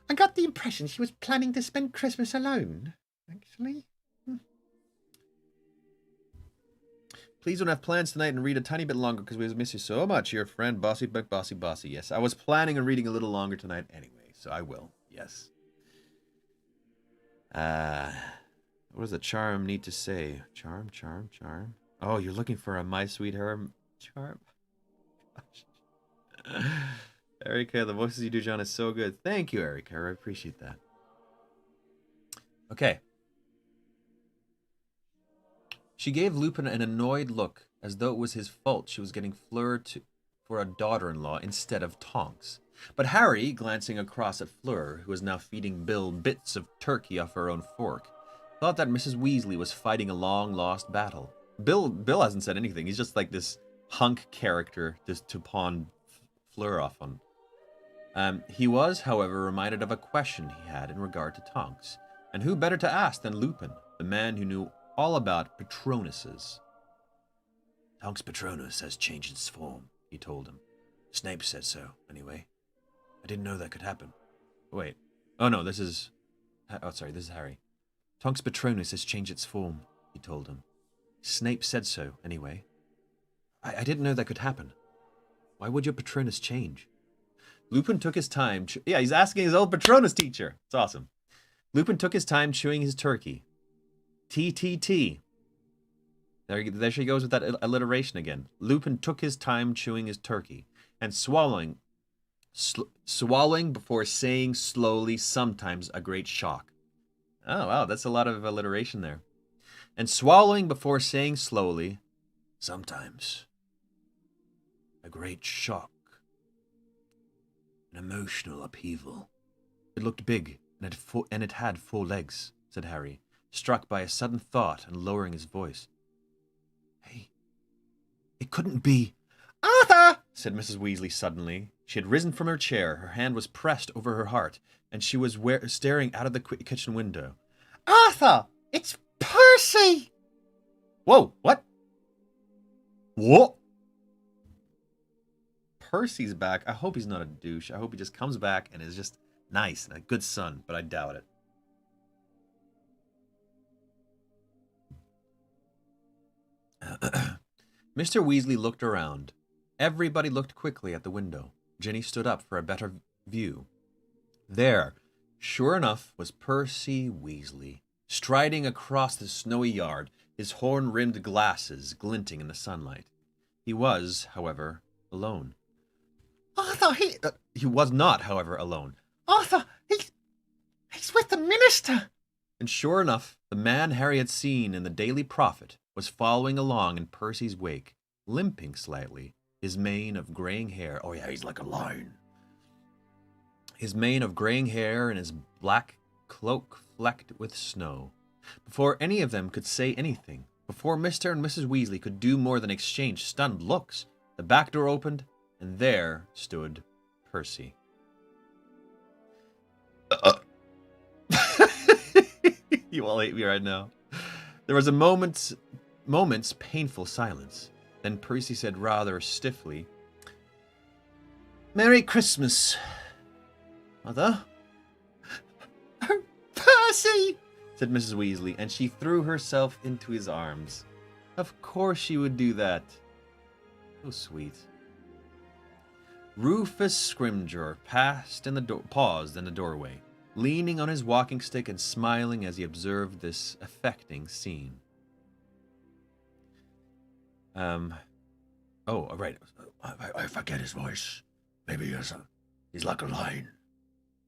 I got the impression she was planning to spend Christmas alone, actually." "Please don't have plans tonight and read a tiny bit longer because we miss you so much. Your friend, Bossy Bossy. Yes, I was planning on reading a little longer tonight anyway, so I will. Yes. What does the charm need to say? Charm. Oh, you're looking for a My Sweet Harem charm? Gosh. Erica, the voices you do, John, is so good. Thank you, Erica. I appreciate that. Okay. She gave Lupin an annoyed look, as though it was his fault she was getting Fleur for a daughter-in-law instead of Tonks. But Harry, glancing across at Fleur, who was now feeding Bill bits of turkey off her own fork, thought that Mrs. Weasley was fighting a long-lost battle. Bill hasn't said anything. He's just like this hunk character just to pawn Fleur off on. He was, however, reminded of a question he had in regard to Tonks. And who better to ask than Lupin, the man who knew all about Patronuses. "Tonks Patronus has changed its form," he told him. "Snape said so, anyway. I didn't know that could happen." Wait. Oh, no, this is... Oh, sorry, this is Harry. "Tonks Patronus has changed its form," he told him. "Snape said so, anyway." I didn't know that could happen. Why would your Patronus change? Lupin took his time. Yeah, he's asking his old Patronus teacher. It's awesome. Lupin took his time chewing his turkey. TTT. There she goes with that alliteration again. Lupin took his time chewing his turkey and swallowing before saying slowly, sometimes a great shock. Oh, wow, that's a lot of alliteration there. And swallowing before saying slowly, sometimes a great shock, an emotional upheaval. It looked big, and it had 4 legs, said Harry, struck by a sudden thought and lowering his voice. Hey, it couldn't be... Arthur! Said Mrs. Weasley suddenly. She had risen from her chair, her hand was pressed over her heart, and she was staring out of the kitchen window. Arthur! It's Percy! Whoa, what? What? Percy's back. I hope he's not a douche. I hope he just comes back and is just nice and a good son, but I doubt it. Mr. Weasley looked around. Everybody looked quickly at the window. Ginny stood up for a better view. There, sure enough, was Percy Weasley, striding across the snowy yard, his horn-rimmed glasses glinting in the sunlight. He was, however, alone. Arthur, He was not, however, alone. Arthur, he's with the minister. And sure enough, the man Harry had seen in the Daily Prophet was following along in Percy's wake, limping slightly, his mane of graying hair. Oh yeah, he's like a lion. His mane of graying hair and his black cloak flecked with snow. Before any of them could say anything, before Mr. and Mrs. Weasley could do more than exchange stunned looks, the back door opened, and there stood Percy. You all hate me right now. There was a moment's painful silence. Then Percy said rather stiffly, "Merry Christmas, Mother." Oh, Percy! Said Mrs. Weasley, and she threw herself into his arms. Of course she would do that. So sweet. Rufus Scrimgeour paused in the doorway, leaning on his walking stick and smiling as he observed this affecting scene. Oh, right. I forget his voice. Maybe he's like a lion.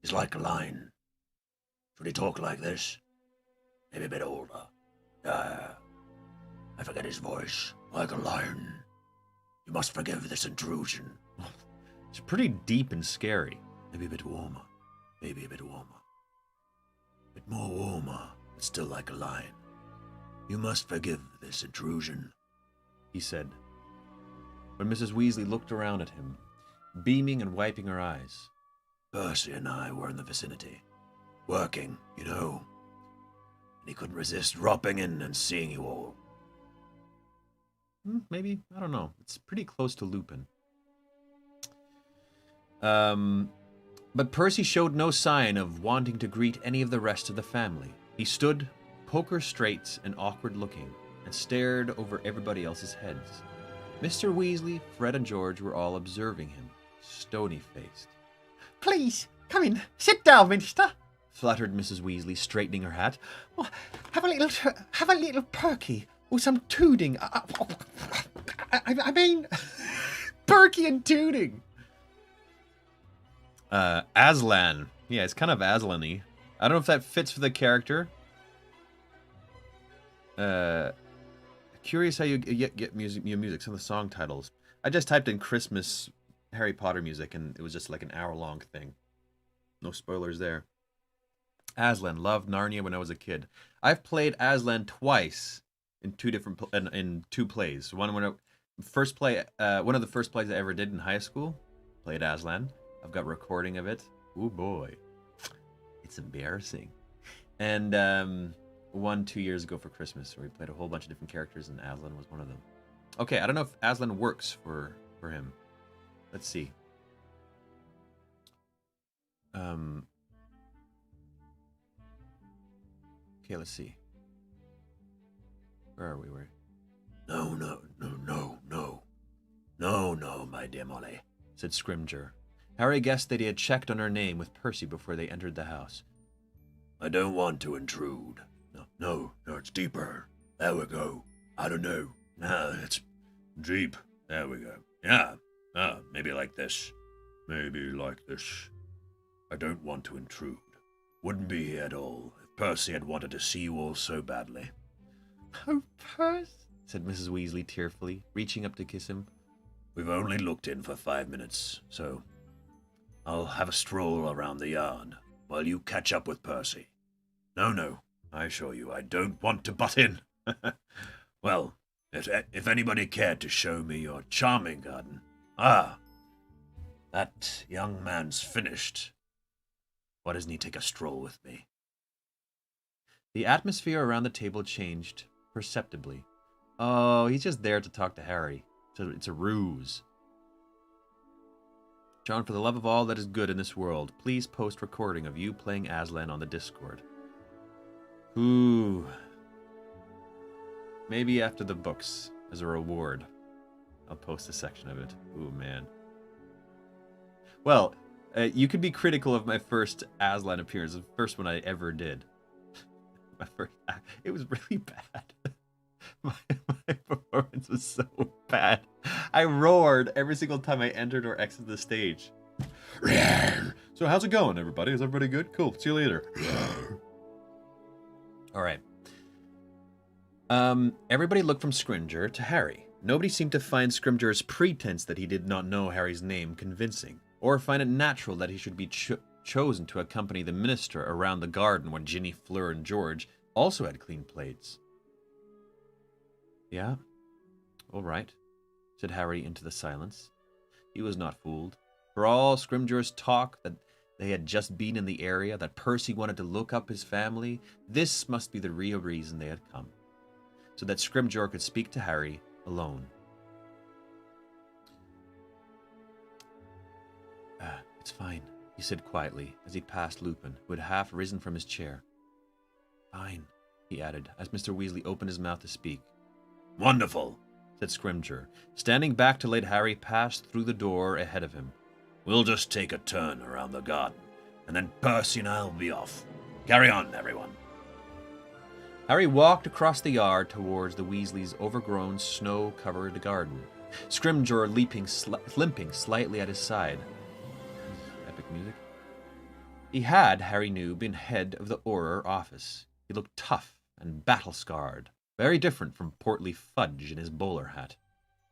He's like a lion. Should he talk like this? Maybe a bit older. I forget his voice. Like a lion. You must forgive this intrusion. It's pretty deep and scary. Maybe a bit warmer. Maybe a bit warmer. A bit more warmer, but still like a lion. You must forgive this intrusion, he said. When Mrs. Weasley looked around at him, beaming and wiping her eyes. Percy and I were in the vicinity, working, you know. And he couldn't resist dropping in and seeing you all. Maybe, I don't know. It's pretty close to Lupin. But Percy showed no sign of wanting to greet any of the rest of the family. He stood, poker straight and awkward looking, and stared over everybody else's heads. Mr. Weasley, Fred, and George were all observing him, stony-faced. Please, come in. Sit down, Minister. Fluttered Mrs. Weasley, straightening her hat. Oh, have a little perky or some tooting. I mean, perky and tooting. Aslan. Yeah, it's kind of Aslan-y. I don't know if that fits for the character. Curious how you get your music, some of the song titles. I just typed in Christmas Harry Potter music, and it was just like an hour-long thing. No spoilers there. Aslan. Loved Narnia when I was a kid. I've played Aslan twice in two plays. One of the first plays I ever did in high school. Played Aslan. I've got a recording of it. Ooh boy, it's embarrassing. And one 2 years ago for Christmas, where we played a whole bunch of different characters, and Aslan was one of them. Okay, I don't know if Aslan works for him. Let's see. Okay, let's see. Where are we? No. my dear Molly, said Scrimgeour. Harry guessed that he had checked on her name with Percy before they entered the house. I don't want to intrude. No, it's deeper. There we go. I don't know. No, it's deep. There we go. Yeah. Maybe like this. Maybe like this. I don't want to intrude. Wouldn't be here at all if Percy had wanted to see you all so badly. Oh, Percy, said Mrs. Weasley tearfully, reaching up to kiss him. We've only looked in for 5 minutes, so I'll have a stroll around the yard while you catch up with Percy. No, I assure you, I don't want to butt in. Well, if anybody cared to show me your charming garden. That young man's finished. Why doesn't he take a stroll with me? The atmosphere around the table changed perceptibly. Oh, he's just there to talk to Harry. So it's a ruse. John, for the love of all that is good in this world, please post recording of you playing Aslan on the Discord. Ooh. Maybe after the books, as a reward, I'll post a section of it. Ooh, man. Well, you could be critical of my first Aslan appearance, the first one I ever did. It was really bad. My performance was so bad. I roared every single time I entered or exited the stage. So how's it going, everybody? Is everybody good? Cool. See you later. All right. Everybody looked from Scrimgeour to Harry. Nobody seemed to find Scrimgeour's pretense that he did not know Harry's name convincing, or find it natural that he should be chosen to accompany the minister around the garden when Ginny, Fleur, and George also had clean plates. Yeah, all right, said Harry into the silence. He was not fooled. For all Scrimgeour's talk that they had just been in the area, that Percy wanted to look up his family, this must be the real reason they had come, so that Scrimgeour could speak to Harry alone. It's fine, he said quietly as he passed Lupin, who had half risen from his chair. Fine, he added, as Mr. Weasley opened his mouth to speak. Wonderful, said Scrimgeour, standing back to let Harry pass through the door ahead of him. We'll just take a turn around the garden, and then Percy and I'll be off. Carry on, everyone. Harry walked across the yard towards the Weasleys' overgrown, snow-covered garden, Scrimgeour limping slightly at his side. Epic music. He had, Harry knew, been head of the Auror office. He looked tough and battle-scarred, very different from portly Fudge in his bowler hat.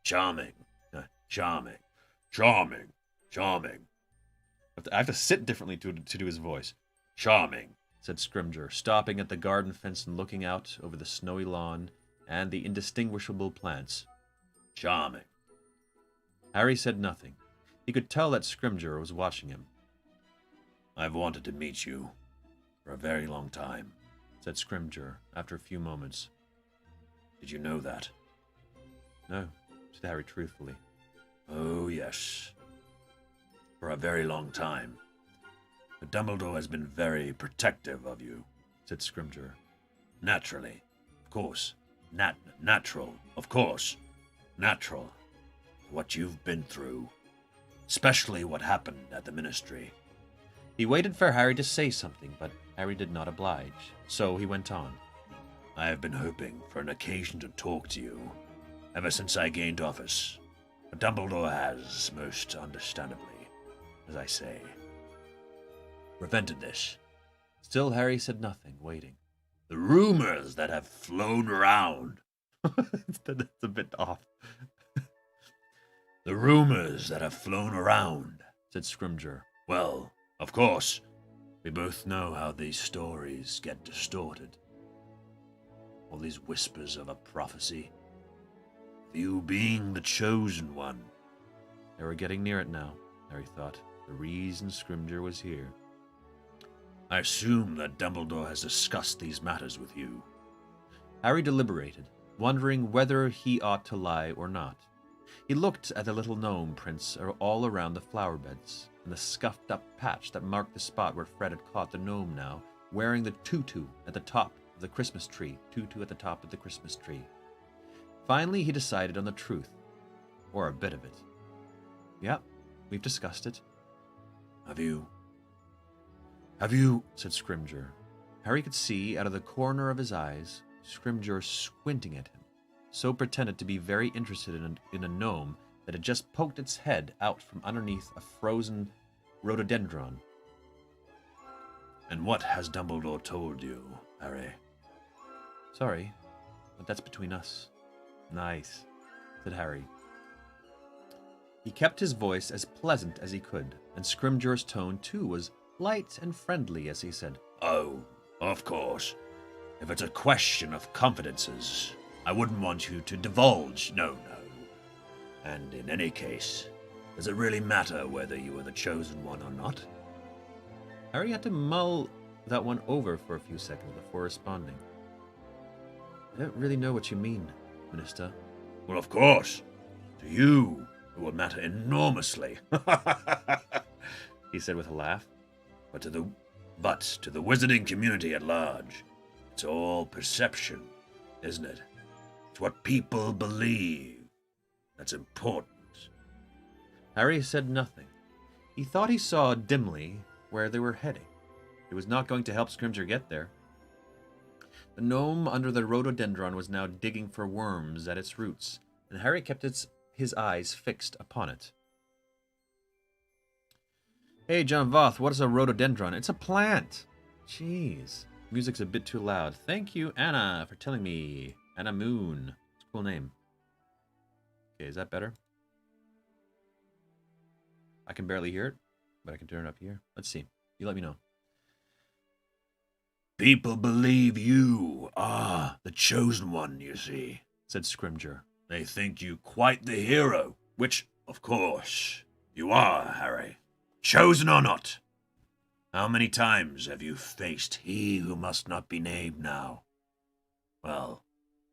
Charming. I have to sit differently to do his voice. Charming, said Scrimgeour, stopping at the garden fence and looking out over the snowy lawn and the indistinguishable plants. Charming. Harry said nothing. He could tell that Scrimgeour was watching him. I've wanted to meet you for a very long time, said Scrimgeour after a few moments. Did you know that? No, said Harry truthfully. Oh, yes. For a very long time. But Dumbledore has been very protective of you, said Scrimgeour. Naturally. Of course. Natural. Of course. Natural. What you've been through. Especially what happened at the ministry. He waited for Harry to say something, but Harry did not oblige. So he went on. I have been hoping for an occasion to talk to you ever since I gained office. But Dumbledore has, most understandably, as I say, prevented this. Still Harry said nothing, waiting. The rumors that have flown around. That's a bit off. The rumors that have flown around, said Scrimgeour. Well, of course, we both know how these stories get distorted. All these whispers of a prophecy. Of you being the chosen one. They were getting near it now, Harry thought. The reason Scrimgeour was here. I assume that Dumbledore has discussed these matters with you. Harry deliberated, wondering whether he ought to lie or not. He looked at the little gnome prints all around the flower beds, and the scuffed-up patch that marked the spot where Fred had caught the gnome now, wearing the tutu at the top of the Christmas tree. Tutu at the top of the Christmas tree. Finally, he decided on the truth, or a bit of it. Yeah, we've discussed it. Have you? Said Scrimgeour. Harry could see, out of the corner of his eyes, Scrimgeour squinting at him. So pretended to be very interested in a gnome that had just poked its head out from underneath a frozen rhododendron. And what has Dumbledore told you, Harry? Sorry, but that's between us. Nice, said Harry. He kept his voice as pleasant as he could, and Scrimgeour's tone, too, was light and friendly as he said, Oh, of course. If it's a question of confidences, I wouldn't want you to divulge. No. And in any case, does it really matter whether you are the chosen one or not? Harry had to mull that one over for a few seconds before responding. I don't really know what you mean, Minister. Well, of course. To you, it will matter enormously. He said with a laugh. But to the wizarding community at large, it's all perception, isn't it? It's what people believe that's important. Harry said nothing. He thought he saw dimly where they were heading. It was not going to help Scrimgeour get there. The gnome under the rhododendron was now digging for worms at its roots, and Harry kept his eyes fixed upon it. Hey, John Voth, what is a rhododendron? It's a plant. Jeez. Music's a bit too loud. Thank you, Anna, for telling me. Anna Moon. It's a cool name. Okay, is that better? I can barely hear it, but I can turn it up here. Let's see. You let me know. People believe you are the chosen one, you see, Said Scrimgeour. They think you quite the hero, which, of course, you are, Harry. Chosen or not. How many times have you faced he who must not be named now? Well,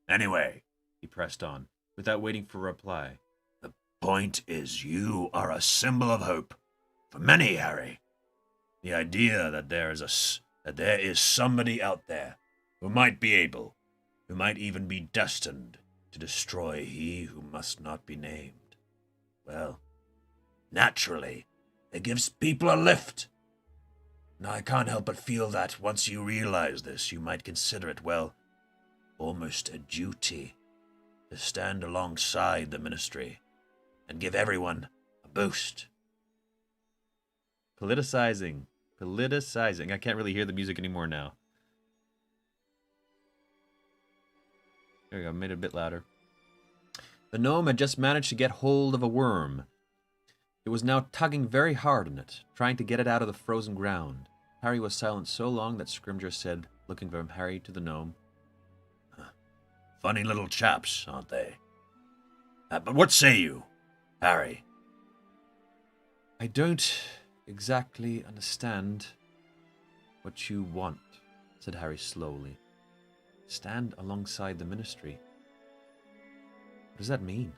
anyway, He pressed on, without waiting for a reply. the point is you are a symbol of hope for many, Harry. The idea that there is somebody out there who might be able, who might even be destined to destroy he who must not be named. Well, naturally, it gives people a lift. Now, I can't help but feel that once you realize this, you might consider it, well, almost a duty to stand alongside the ministry and give everyone a boost. Politicizing. I can't really hear the music anymore now. There we go, made it a bit louder. The gnome had just managed to get hold of a worm. It was now tugging very hard on it, trying to get it out of the frozen ground. Harry was silent so long that Scrimgeour said, looking from Harry to the gnome, Funny little chaps, aren't they? But what say you, Harry? I don't exactly understand what you want, said Harry slowly. Stand alongside the ministry. What does that mean?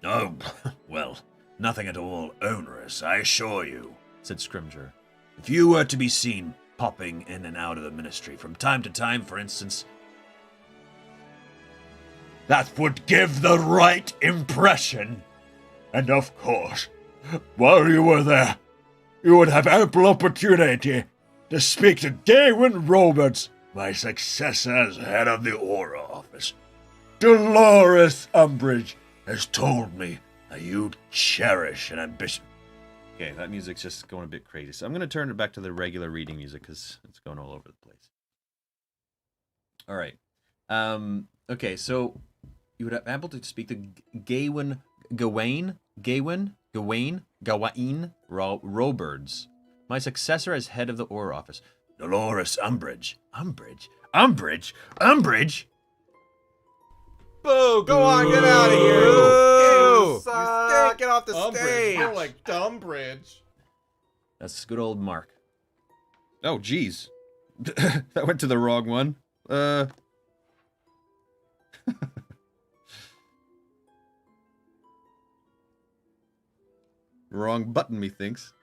Oh, well, nothing at all onerous, I assure you, Said Scrimgeour. If you were to be seen popping in and out of the ministry from time to time, for instance, that would give the right impression. And of course, while you were there, you would have ample opportunity to speak to Gawain Roberts, my successor as head of the Aura Office. Dolores Umbridge has told me that you cherish an ambition. Okay, that music's just going a bit crazy. So I'm going to turn it back to the regular reading music because it's going all over the place. All right. Okay, so you would have ample to speak to Gawain Roberts, my successor as head of the Aura Office. Dolores Umbridge. Umbridge? Boo! Go on, get out of here! Boo! You suck! Get off the Umbridge, stage! more like Dumbridge. That's good old Mark. Oh, geez. That went to the wrong one. Wrong button, methinks.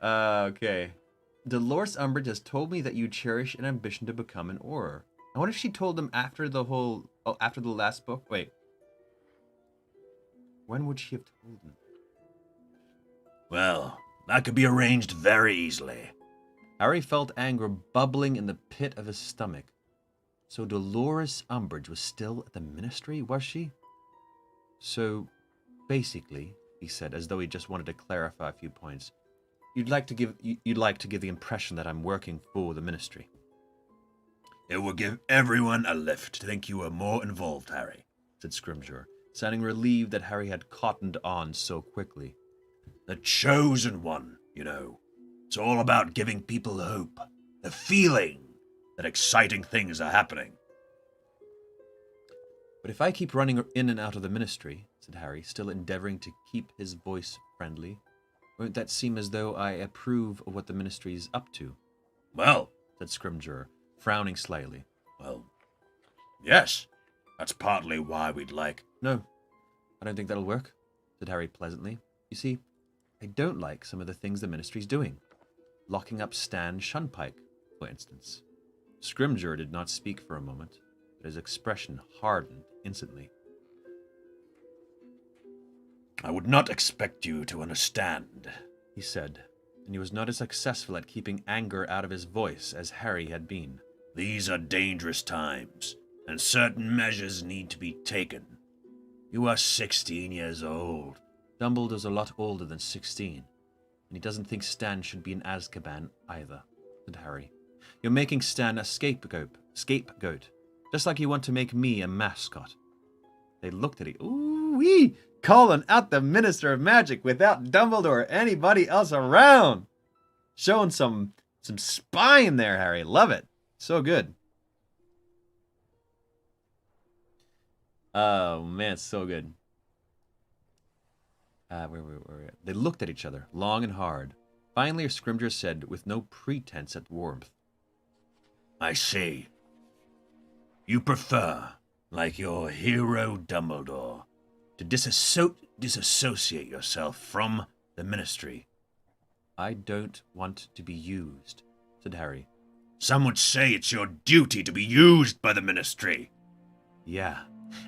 Okay. Dolores Umbridge has told me that you cherish an ambition to become an Auror. I wonder if she told them after the last book. Wait. When would she have told him? Well, that could be arranged very easily. Harry felt anger bubbling in the pit of his stomach. So Dolores Umbridge was still at the Ministry, was she? So, basically, he said, as though he just wanted to clarify a few points, you'd like to give the impression that I'm working for the Ministry. It will give everyone a lift to think you were more involved, Harry, said Scrimgeour, sounding relieved that Harry had cottoned on so quickly. The chosen one, you know. It's all about giving people hope, the feeling that exciting things are happening. But if I keep running in and out of the Ministry, said Harry, still endeavoring to keep his voice friendly, won't that seem as though I approve of what the Ministry is up to? Well, said Scrimgeour, frowning slightly. Well, yes. That's partly why we'd like... No, I don't think that'll work, said Harry pleasantly. You see, I don't like some of the things the Ministry's doing. Locking up Stan Shunpike, for instance. Scrimgeour did not speak for a moment, but his expression hardened instantly. I would not expect you to understand, he said, and he was not as successful at keeping anger out of his voice as Harry had been. These are dangerous times, and certain measures need to be taken. You are 16 years old. Dumbledore's a lot older than 16, and he doesn't think Stan should be in Azkaban either, said Harry. You're making Stan a scapegoat, just like you want to make me a mascot. They looked at it. Ooh-wee! Calling out the Minister of Magic without Dumbledore or anybody else around. Showing some spine there, Harry. Love it. So good. Oh, man, it's so good. Where? They looked at each other, long and hard. Finally, Scrimgeour said, with no pretense at warmth, I see. You prefer, like your hero Dumbledore, to disassociate yourself from the Ministry. I don't want to be used, said Harry. Some would say it's your duty to be used by the Ministry. Yeah,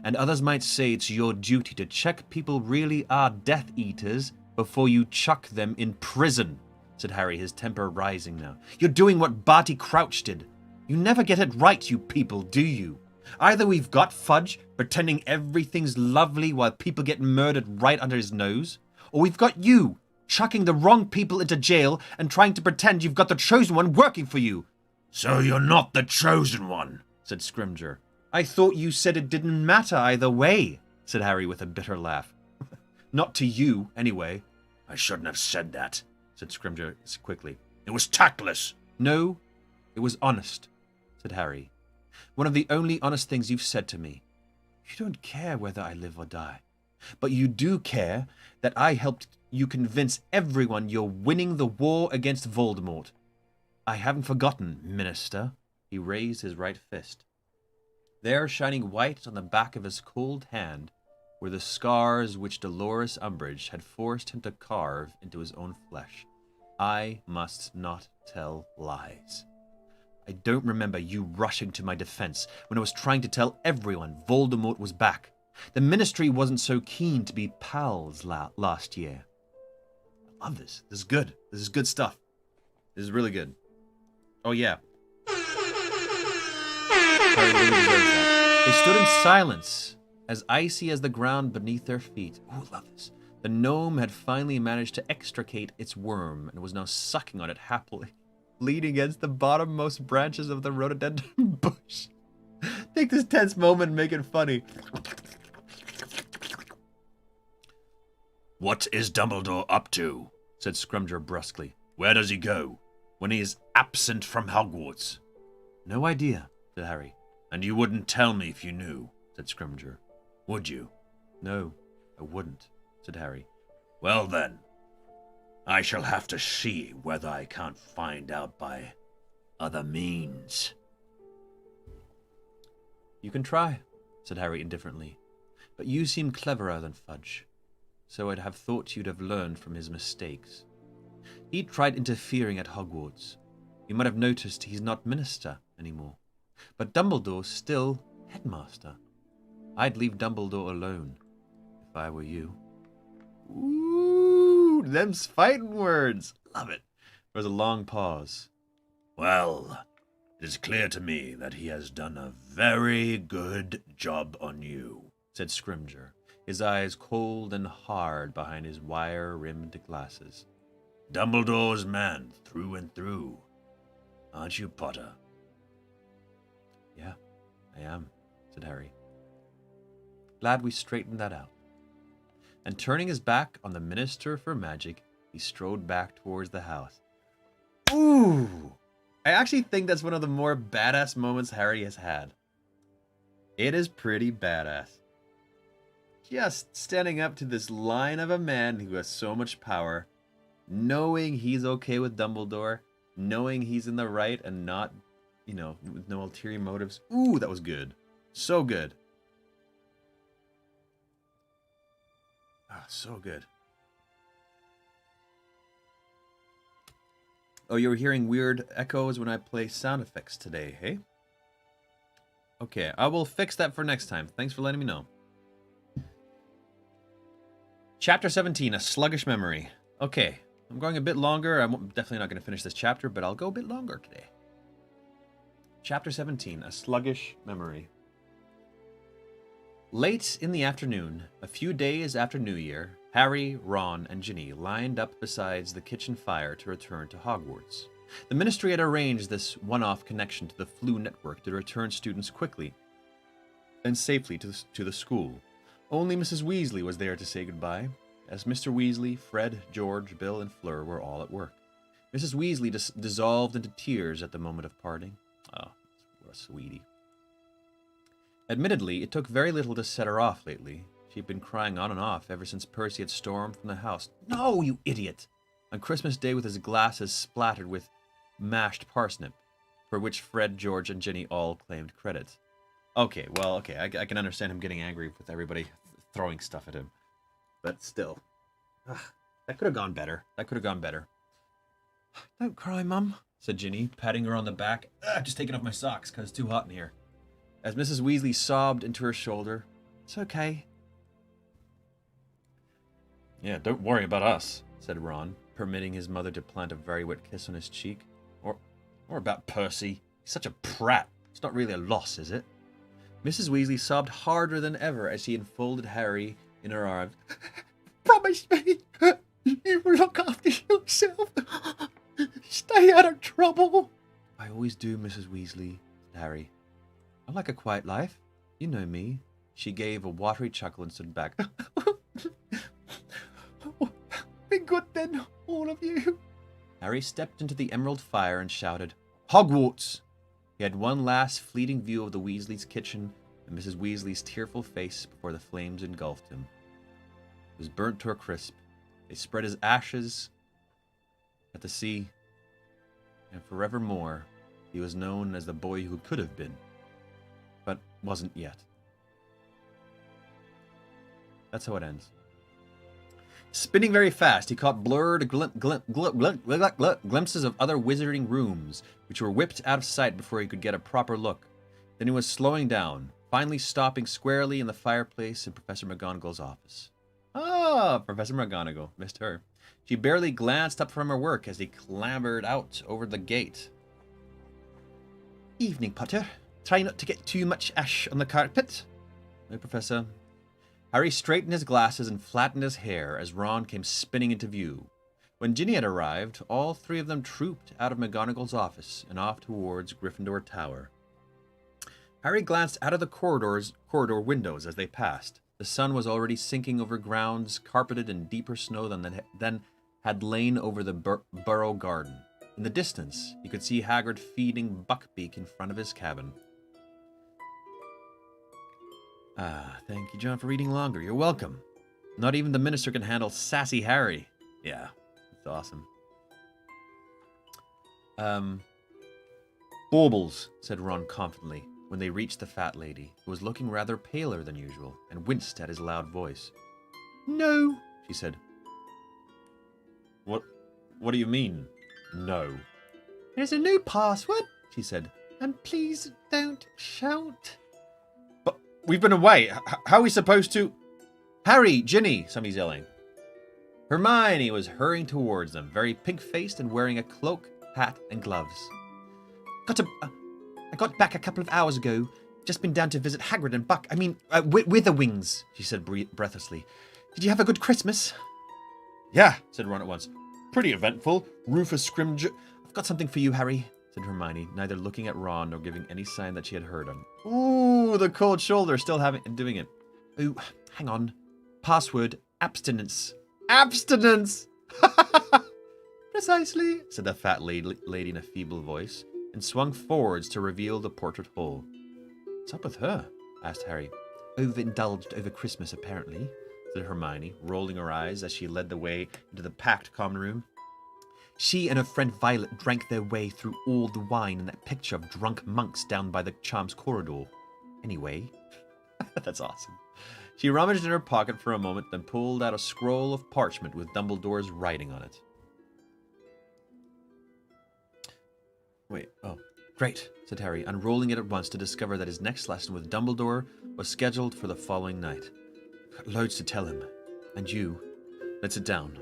and others might say it's your duty to check people really are Death Eaters before you chuck them in prison, said Harry, his temper rising now. You're doing what Barty Crouch did. You never get it right, you people, do you? Either we've got Fudge pretending everything's lovely while people get murdered right under his nose, or we've got you chucking the wrong people into jail and trying to pretend you've got the chosen one working for you. So you're not the chosen one, said Scrimgeour. I thought you said it didn't matter either way, said Harry with a bitter laugh. Not to you, anyway. I shouldn't have said that, said Scrimgeour quickly. It was tactless. No, it was honest, said Harry. One of the only honest things you've said to me. You don't care whether I live or die. But you do care that I helped you convince everyone you're winning the war against Voldemort. I haven't forgotten, Minister. He raised his right fist. There, shining white on the back of his cold hand, were the scars which Dolores Umbridge had forced him to carve into his own flesh. I must not tell lies. I don't remember you rushing to my defense when I was trying to tell everyone Voldemort was back. The Ministry wasn't so keen to be pals last year. I love this. This is good. This is good stuff. This is really good. Oh, yeah. They stood in silence, as icy as the ground beneath their feet. Oh, love this. The gnome had finally managed to extricate its worm and was now sucking on it happily, leaning against the bottommost branches of the rhododendron bush. Take this tense moment and make it funny. What is Dumbledore up to? Said Scrimgeour brusquely. Where does he go when he is absent from Hogwarts? No idea, said Harry. And you wouldn't tell me if you knew, said Scrimgeour. Would you? No, I wouldn't, said Harry. Well then, I shall have to see whether I can't find out by other means. You can try, said Harry indifferently. But you seem cleverer than Fudge, so I'd have thought you'd have learned from his mistakes. He tried interfering at Hogwarts. You might have noticed he's not Minister anymore. But Dumbledore's still Headmaster. I'd leave Dumbledore alone, if I were you. Ooh, them's fighting words. Love it. There was a long pause. Well, it is clear to me that he has done a very good job on you, said Scrimgeour, his eyes cold and hard behind his wire-rimmed glasses. Dumbledore's man through and through. Aren't you, Potter? Yeah, I am, said Harry. Glad we straightened that out. And turning his back on the Minister for Magic, he strode back towards the house. Ooh! I actually think that's one of the more badass moments Harry has had. It is pretty badass. Just standing up to this line of a man who has so much power, knowing he's okay with Dumbledore, knowing he's in the right and not, with no ulterior motives. Ooh, that was good. So good. Ah, so good. Oh, you were hearing weird echoes when I play sound effects today, hey? Okay, I will fix that for next time. Thanks for letting me know. Chapter 17, A Sluggish Memory. Okay, I'm going a bit longer. I'm definitely not going to finish this chapter, but I'll go a bit longer today. Chapter 17, A Sluggish Memory. Late in the afternoon, a few days after New Year, Harry, Ron, and Ginny lined up beside the kitchen fire to return to Hogwarts. The Ministry had arranged this one-off connection to the Flu network to return students quickly and safely to the school. Only Mrs. Weasley was there to say goodbye, as Mr. Weasley, Fred, George, Bill, and Fleur were all at work. Mrs. Weasley dissolved into tears at the moment of parting. Oh, what a sweetie. Admittedly, it took very little to set her off lately. She'd been crying on and off ever since Percy had stormed from the house. No, you idiot! On Christmas Day with his glasses splattered with mashed parsnip, for which Fred, George, and Ginny all claimed credit. Okay, I can understand him getting angry with everybody throwing stuff at him. But still. That could have gone better. Don't cry, Mum, said Ginny, patting her on the back. Just taking off my socks because it's too hot in here. As Mrs. Weasley sobbed into her shoulder. It's okay. Yeah, don't worry about us, said Ron, permitting his mother to plant a very wet kiss on his cheek. Or about Percy. He's such a prat. It's not really a loss, is it? Mrs. Weasley sobbed harder than ever as she enfolded Harry in her arms. Promise me you will look after yourself. Stay out of trouble. I always do, Mrs. Weasley, said Harry. I like a quiet life. You know me. She gave a watery chuckle and stood back. Be good then, all of you. Harry stepped into the emerald fire and shouted, Hogwarts! He had one last fleeting view of the Weasleys' kitchen and Mrs. Weasley's tearful face before the flames engulfed him. He was burnt to a crisp. They spread his ashes at the sea, and forevermore he was known as the boy who could have been, but wasn't yet. That's how it ends. Spinning very fast, he caught blurred glimpses of other wizarding rooms, which were whipped out of sight before he could get a proper look. Then he was slowing down, finally stopping squarely in the fireplace in Professor McGonagall's office. Ah, Professor McGonagall. Missed her. She barely glanced up from her work as he clambered out over the gate. Evening, Potter. Try not to get too much ash on the carpet. No, Professor. Harry straightened his glasses and flattened his hair as Ron came spinning into view. When Ginny had arrived, all three of them trooped out of McGonagall's office and off towards Gryffindor Tower. Harry glanced out of the corridor windows as they passed. The sun was already sinking over grounds carpeted in deeper snow than had lain over the Burrow Garden. In the distance, he could see Hagrid feeding Buckbeak in front of his cabin. Ah, thank you, John, for reading longer. You're welcome. Not even the minister can handle sassy Harry. Yeah, it's awesome. Baubles, said Ron confidently, when they reached the fat lady, who was looking rather paler than usual, and winced at his loud voice. No, she said. What do you mean, no? There's a new password, she said, and please don't shout. But we've been away. How are we supposed to... Harry, Ginny, somebody's yelling. Hermione was hurrying towards them, very pig-faced and wearing a cloak, hat, and gloves. I got back a couple of hours ago. Just been down to visit Hagrid and Buck. Witherwings, she said breathlessly. Did you have a good Christmas? Yeah, said Ron at once. Pretty eventful. Rufus Scrimgeour. I've got something for you, Harry, said Hermione, neither looking at Ron nor giving any sign that she had heard him. Ooh, the cold shoulder, still doing it. Oh, hang on. Password, abstinence. Abstinence! Precisely, said the fat lady in a feeble voice, and swung forwards to reveal the portrait hole. What's up with her? Asked Harry. Overindulged over Christmas, apparently, said Hermione, rolling her eyes as she led the way into the packed common room. She and her friend Violet drank their way through all the wine in that picture of drunk monks down by the Charms corridor. Anyway, that's awesome. She rummaged in her pocket for a moment, then pulled out a scroll of parchment with Dumbledore's writing on it. Wait, oh, great, said Harry, unrolling it at once to discover that his next lesson with Dumbledore was scheduled for the following night. I've got loads to tell him. And you. Let's sit down.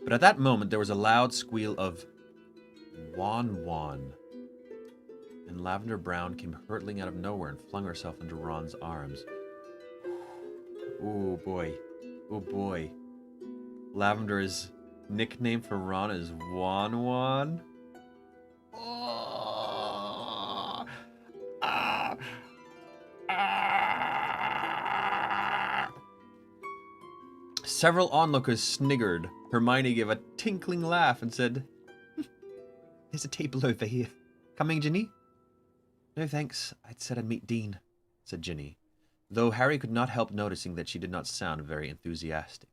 But at that moment, there was a loud squeal of Wan. And Lavender Brown came hurtling out of nowhere and flung herself into Ron's arms. Oh boy. Oh boy. Lavender's nickname for Ron is Wan. Oh. Several onlookers sniggered. Hermione gave a tinkling laugh and said, There's a table over here. Coming, Ginny? No, thanks. I'd said I'd meet Dean, said Ginny, though Harry could not help noticing that she did not sound very enthusiastic.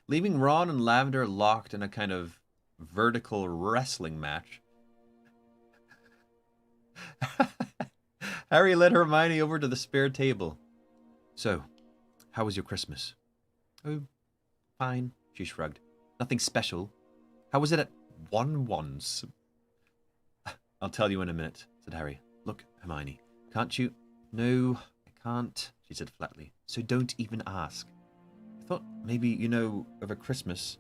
Leaving Ron and Lavender locked in a kind of vertical wrestling match, Harry led Hermione over to the spare table. So, how was your Christmas? Oh, fine, she shrugged. Nothing special. How was it at Wan's? I'll tell you in a minute, said Harry. Look, Hermione, can't you? No, I can't, she said flatly. So don't even ask. I thought maybe, over Christmas.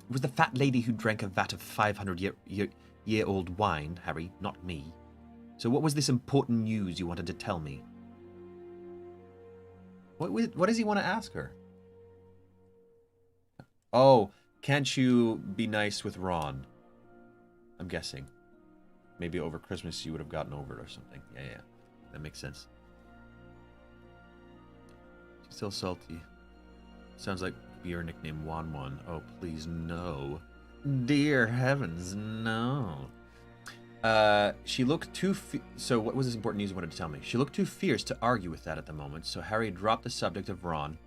It was the fat lady who drank a vat of 500-year-old wine, Harry, not me. So what was this important news you wanted to tell me? What does he want to ask her? Oh, can't you be nice with Ron? I'm guessing. Maybe over Christmas you would have gotten over it or something. Yeah. That makes sense. She's still salty. Sounds like your nickname, Wan. Oh, please, no. Dear heavens, no. She looked too... So what was this important news you wanted to tell me? She looked too fierce to argue with that at the moment, so Harry dropped the subject of Ron,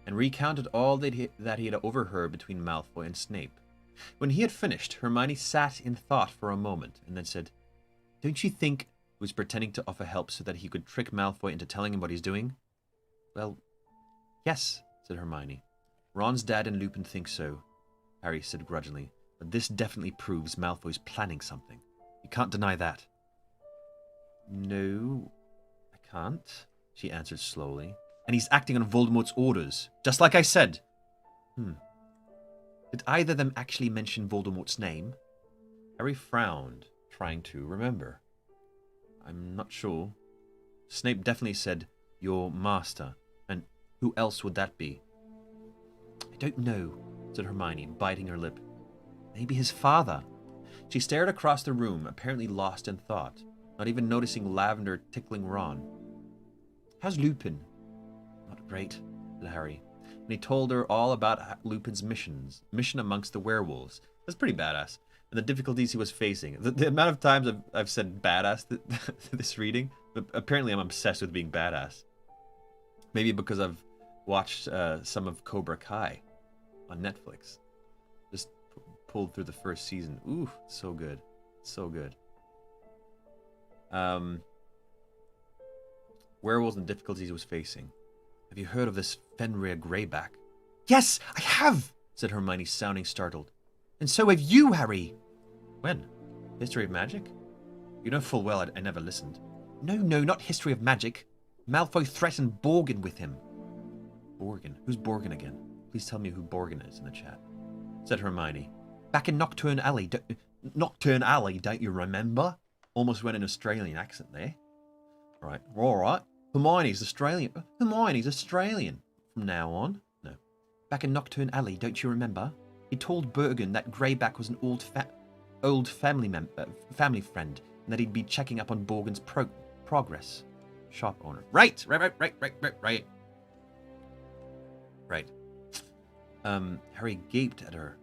and recounted all that he had overheard between Malfoy and Snape. When he had finished, Hermione sat in thought for a moment, and then said, Don't you think he was pretending to offer help so that he could trick Malfoy into telling him what he's doing? Well, yes, said Hermione. Ron's dad and Lupin think so, Harry said grudgingly, but this definitely proves Malfoy's planning something. You can't deny that. No, I can't, she answered slowly. And he's acting on Voldemort's orders, just like I said. Did either of them actually mention Voldemort's name? Harry frowned, trying to remember. I'm not sure. Snape definitely said, your master. And who else would that be? I don't know, said Hermione, biting her lip. Maybe his father. She stared across the room, apparently lost in thought, not even noticing Lavender tickling Ron. How's Lupin? Not great, said Harry, and he told her all about Lupin's mission amongst the werewolves. That's pretty badass, and the difficulties he was facing. The amount of times I've said badass this reading, but apparently I'm obsessed with being badass. Maybe because I've watched some of Cobra Kai on Netflix. Just pulled through the first season. Ooh, so good. So good. Werewolves and difficulties he was facing. Have you heard of this Fenrir Greyback? Yes, I have, said Hermione, sounding startled. And so have you, Harry. When? History of Magic? You know full well I never listened. No, not History of Magic. Malfoy threatened Borgin with him. Borgin? Who's Borgin again? Please tell me who Borgin is in the chat, said Hermione. Back in Nocturne Alley, don't you remember? Almost went an Australian accent there. Right, all right. Hermione's Australian from now on. No. Back in Nocturne Alley, don't you remember? He told Borgin that Greyback was an old family friend, and that he'd be checking up on Borgin's progress. Shop owner. Right. Harry gaped at her.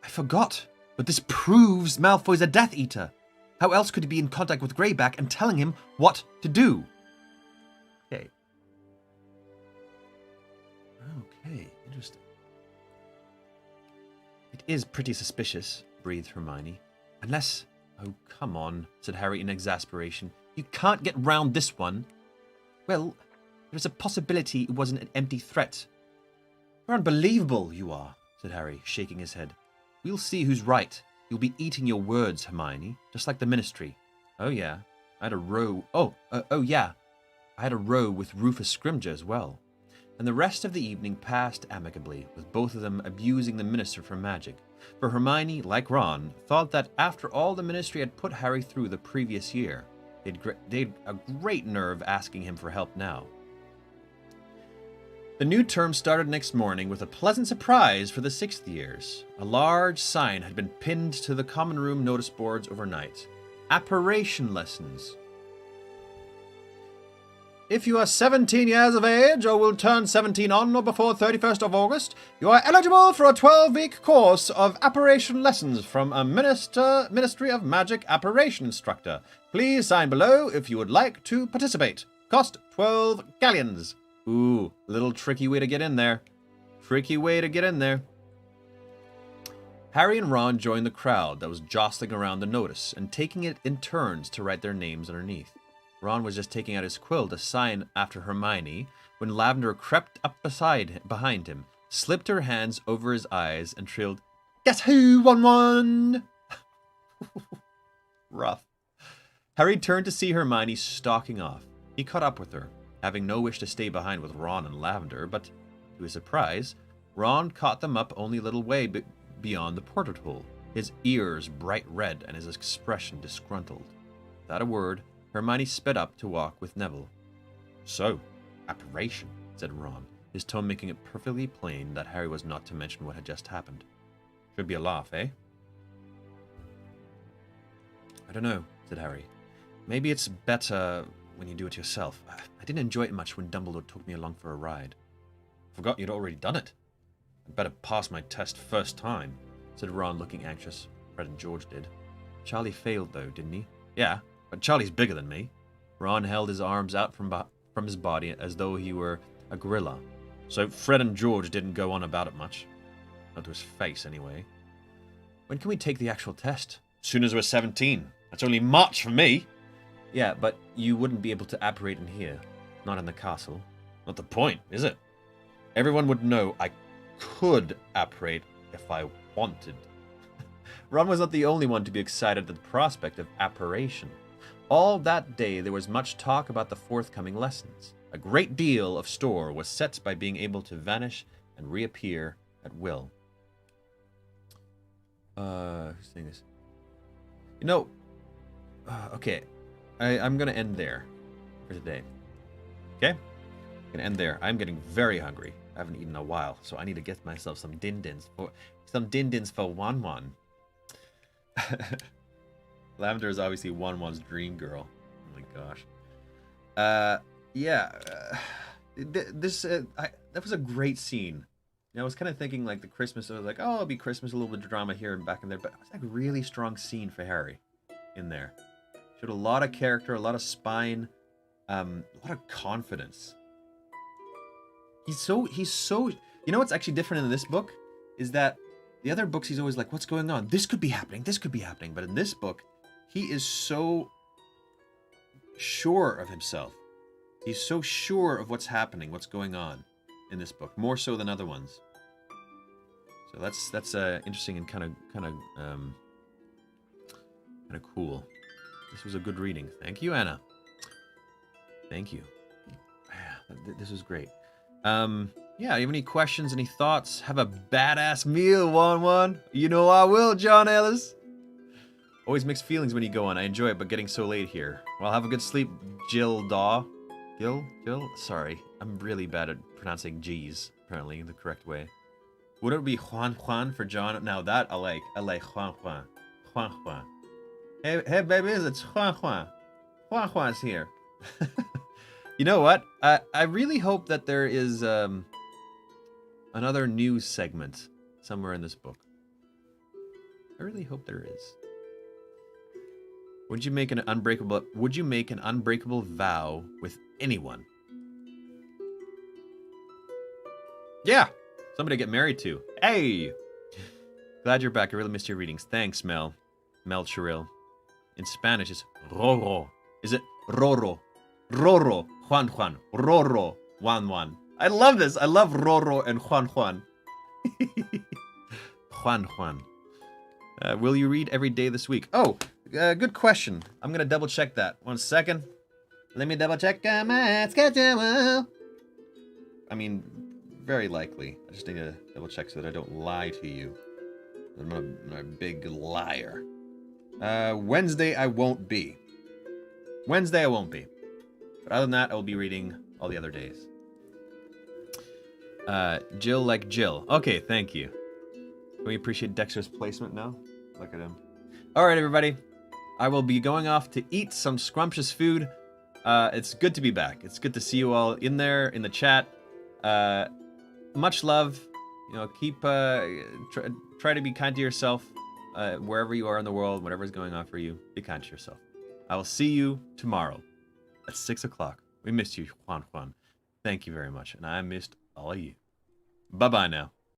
I forgot, but this proves Malfoy's a Death Eater. How else could he be in contact with Greyback and telling him what to do? Okay, interesting. It is pretty suspicious, breathed Hermione. Unless... Oh, come on, said Harry in exasperation. You can't get round this one. Well, there's a possibility it wasn't an empty threat. How unbelievable you are, said Harry, shaking his head. We'll see who's right. You'll be eating your words, Hermione, just like the Ministry. Oh, yeah. I had a row... I had a row with Rufus Scrimgeour as well. And the rest of the evening passed amicably, with both of them abusing the Minister for magic. For Hermione, like Ron, thought that after all the Ministry had put Harry through the previous year, they'd a great nerve asking him for help now. The new term started next morning with a pleasant surprise for the 6th years. A large sign had been pinned to the common room notice boards overnight. Apparition lessons. If you are 17 years of age or will turn 17 on or before 31st of August, you are eligible for a 12-week course of apparition lessons from a Ministry of Magic apparition instructor. Please sign below if you would like to participate. Cost 12 galleons. Ooh, little tricky way to get in there. Harry and Ron joined the crowd that was jostling around the notice and taking it in turns to write their names underneath. Ron was just taking out his quill to sign after Hermione when Lavender crept up behind him, slipped her hands over his eyes, and trilled, "Guess who won?" Rough. Harry turned to see Hermione stalking off. He caught up with her, having no wish to stay behind with Ron and Lavender, but to his surprise, Ron caught them up only a little way beyond the portrait hole, his ears bright red and his expression disgruntled. Without a word, Hermione sped up to walk with Neville. So, apparition, said Ron, his tone making it perfectly plain that Harry was not to mention what had just happened. Should be a laugh, eh? I don't know, said Harry. Maybe it's better when you do it yourself. I didn't enjoy it much when Dumbledore took me along for a ride. Forgot you'd already done it. I'd better pass my test first time, said Ron, looking anxious. Fred and George did. Charlie failed, though, didn't he? Yeah, but Charlie's bigger than me. Ron held his arms out from his body as though he were a gorilla. So Fred and George didn't go on about it much. Not to his face, anyway. When can we take the actual test? As soon as we're 17. That's only March for me. Yeah, but you wouldn't be able to apparate in here. Not in the castle. Not the point, is it? Everyone would know I could apparate if I wanted. Ron was not the only one to be excited at the prospect of apparition. All that day there was much talk about the forthcoming lessons. A great deal of store was set by being able to vanish and reappear at will. Who's saying this? You know, okay, I'm gonna end there for today. Okay? I'm gonna end there. I'm getting very hungry. I haven't eaten in a while, so I need to get myself some din-dins for 1-1. Lavender is obviously 1-1's dream girl. Oh my gosh. That was a great scene. You know, I was kind of thinking like the Christmas. I was like, oh, it'll be Christmas, a little bit of drama here and back in there, but it was like a really strong scene for Harry in there. Showed a lot of character, a lot of spine, a lot of confidence. He's so. You know what's actually different in this book is that the other books he's always like, what's going on? This could be happening. This could be happening. But in this book, he is so sure of himself. He's so sure of what's happening, what's going on in this book, more so than other ones. So that's interesting and kind of cool. This was a good reading. Thank you, Anna. Thank you. This was great. Yeah, you have any questions, any thoughts? Have a badass meal, Juan. You know I will, John Ellis. Always mixed feelings when you go on. I enjoy it, but getting so late here. Well, have a good sleep, Jill Daw. Jill? Sorry, I'm really bad at pronouncing G's, apparently, the correct way. Would it be Juan for John? Now that I like. I like Juan. Juan. Hey, babies, it's Juan. Juan's here. You know what? I really hope that there is another news segment somewhere in this book. I really hope there is. Would you make an unbreakable vow with anyone? Yeah, somebody to get married to. Hey, glad you're back. I really missed your readings. Thanks, Mel Chiril. In Spanish, it's Roro. Is it Roro? Roro, Juan, Roro, Juan. I love this. I love Roro and Juan. Juan. Will you read every day this week? Oh, good question. I'm going to double check that. 1 second. Let me double check my schedule. I mean, very likely. I just need to double check so that I don't lie to you. I'm a big liar. Wednesday I won't be. But other than that, I will be reading all the other days. Jill like Jill. Okay, thank you. We appreciate Dexter's placement now. Look at him. All right, everybody. I will be going off to eat some scrumptious food. It's good to be back. It's good to see you all in there, in the chat. Much love. You know, keep try to be kind to yourself wherever you are in the world, whatever's going on for you. Be kind to yourself. I will see you tomorrow at 6 o'clock. We missed you, Juan. Thank you very much, and I missed all of you. Bye-bye now.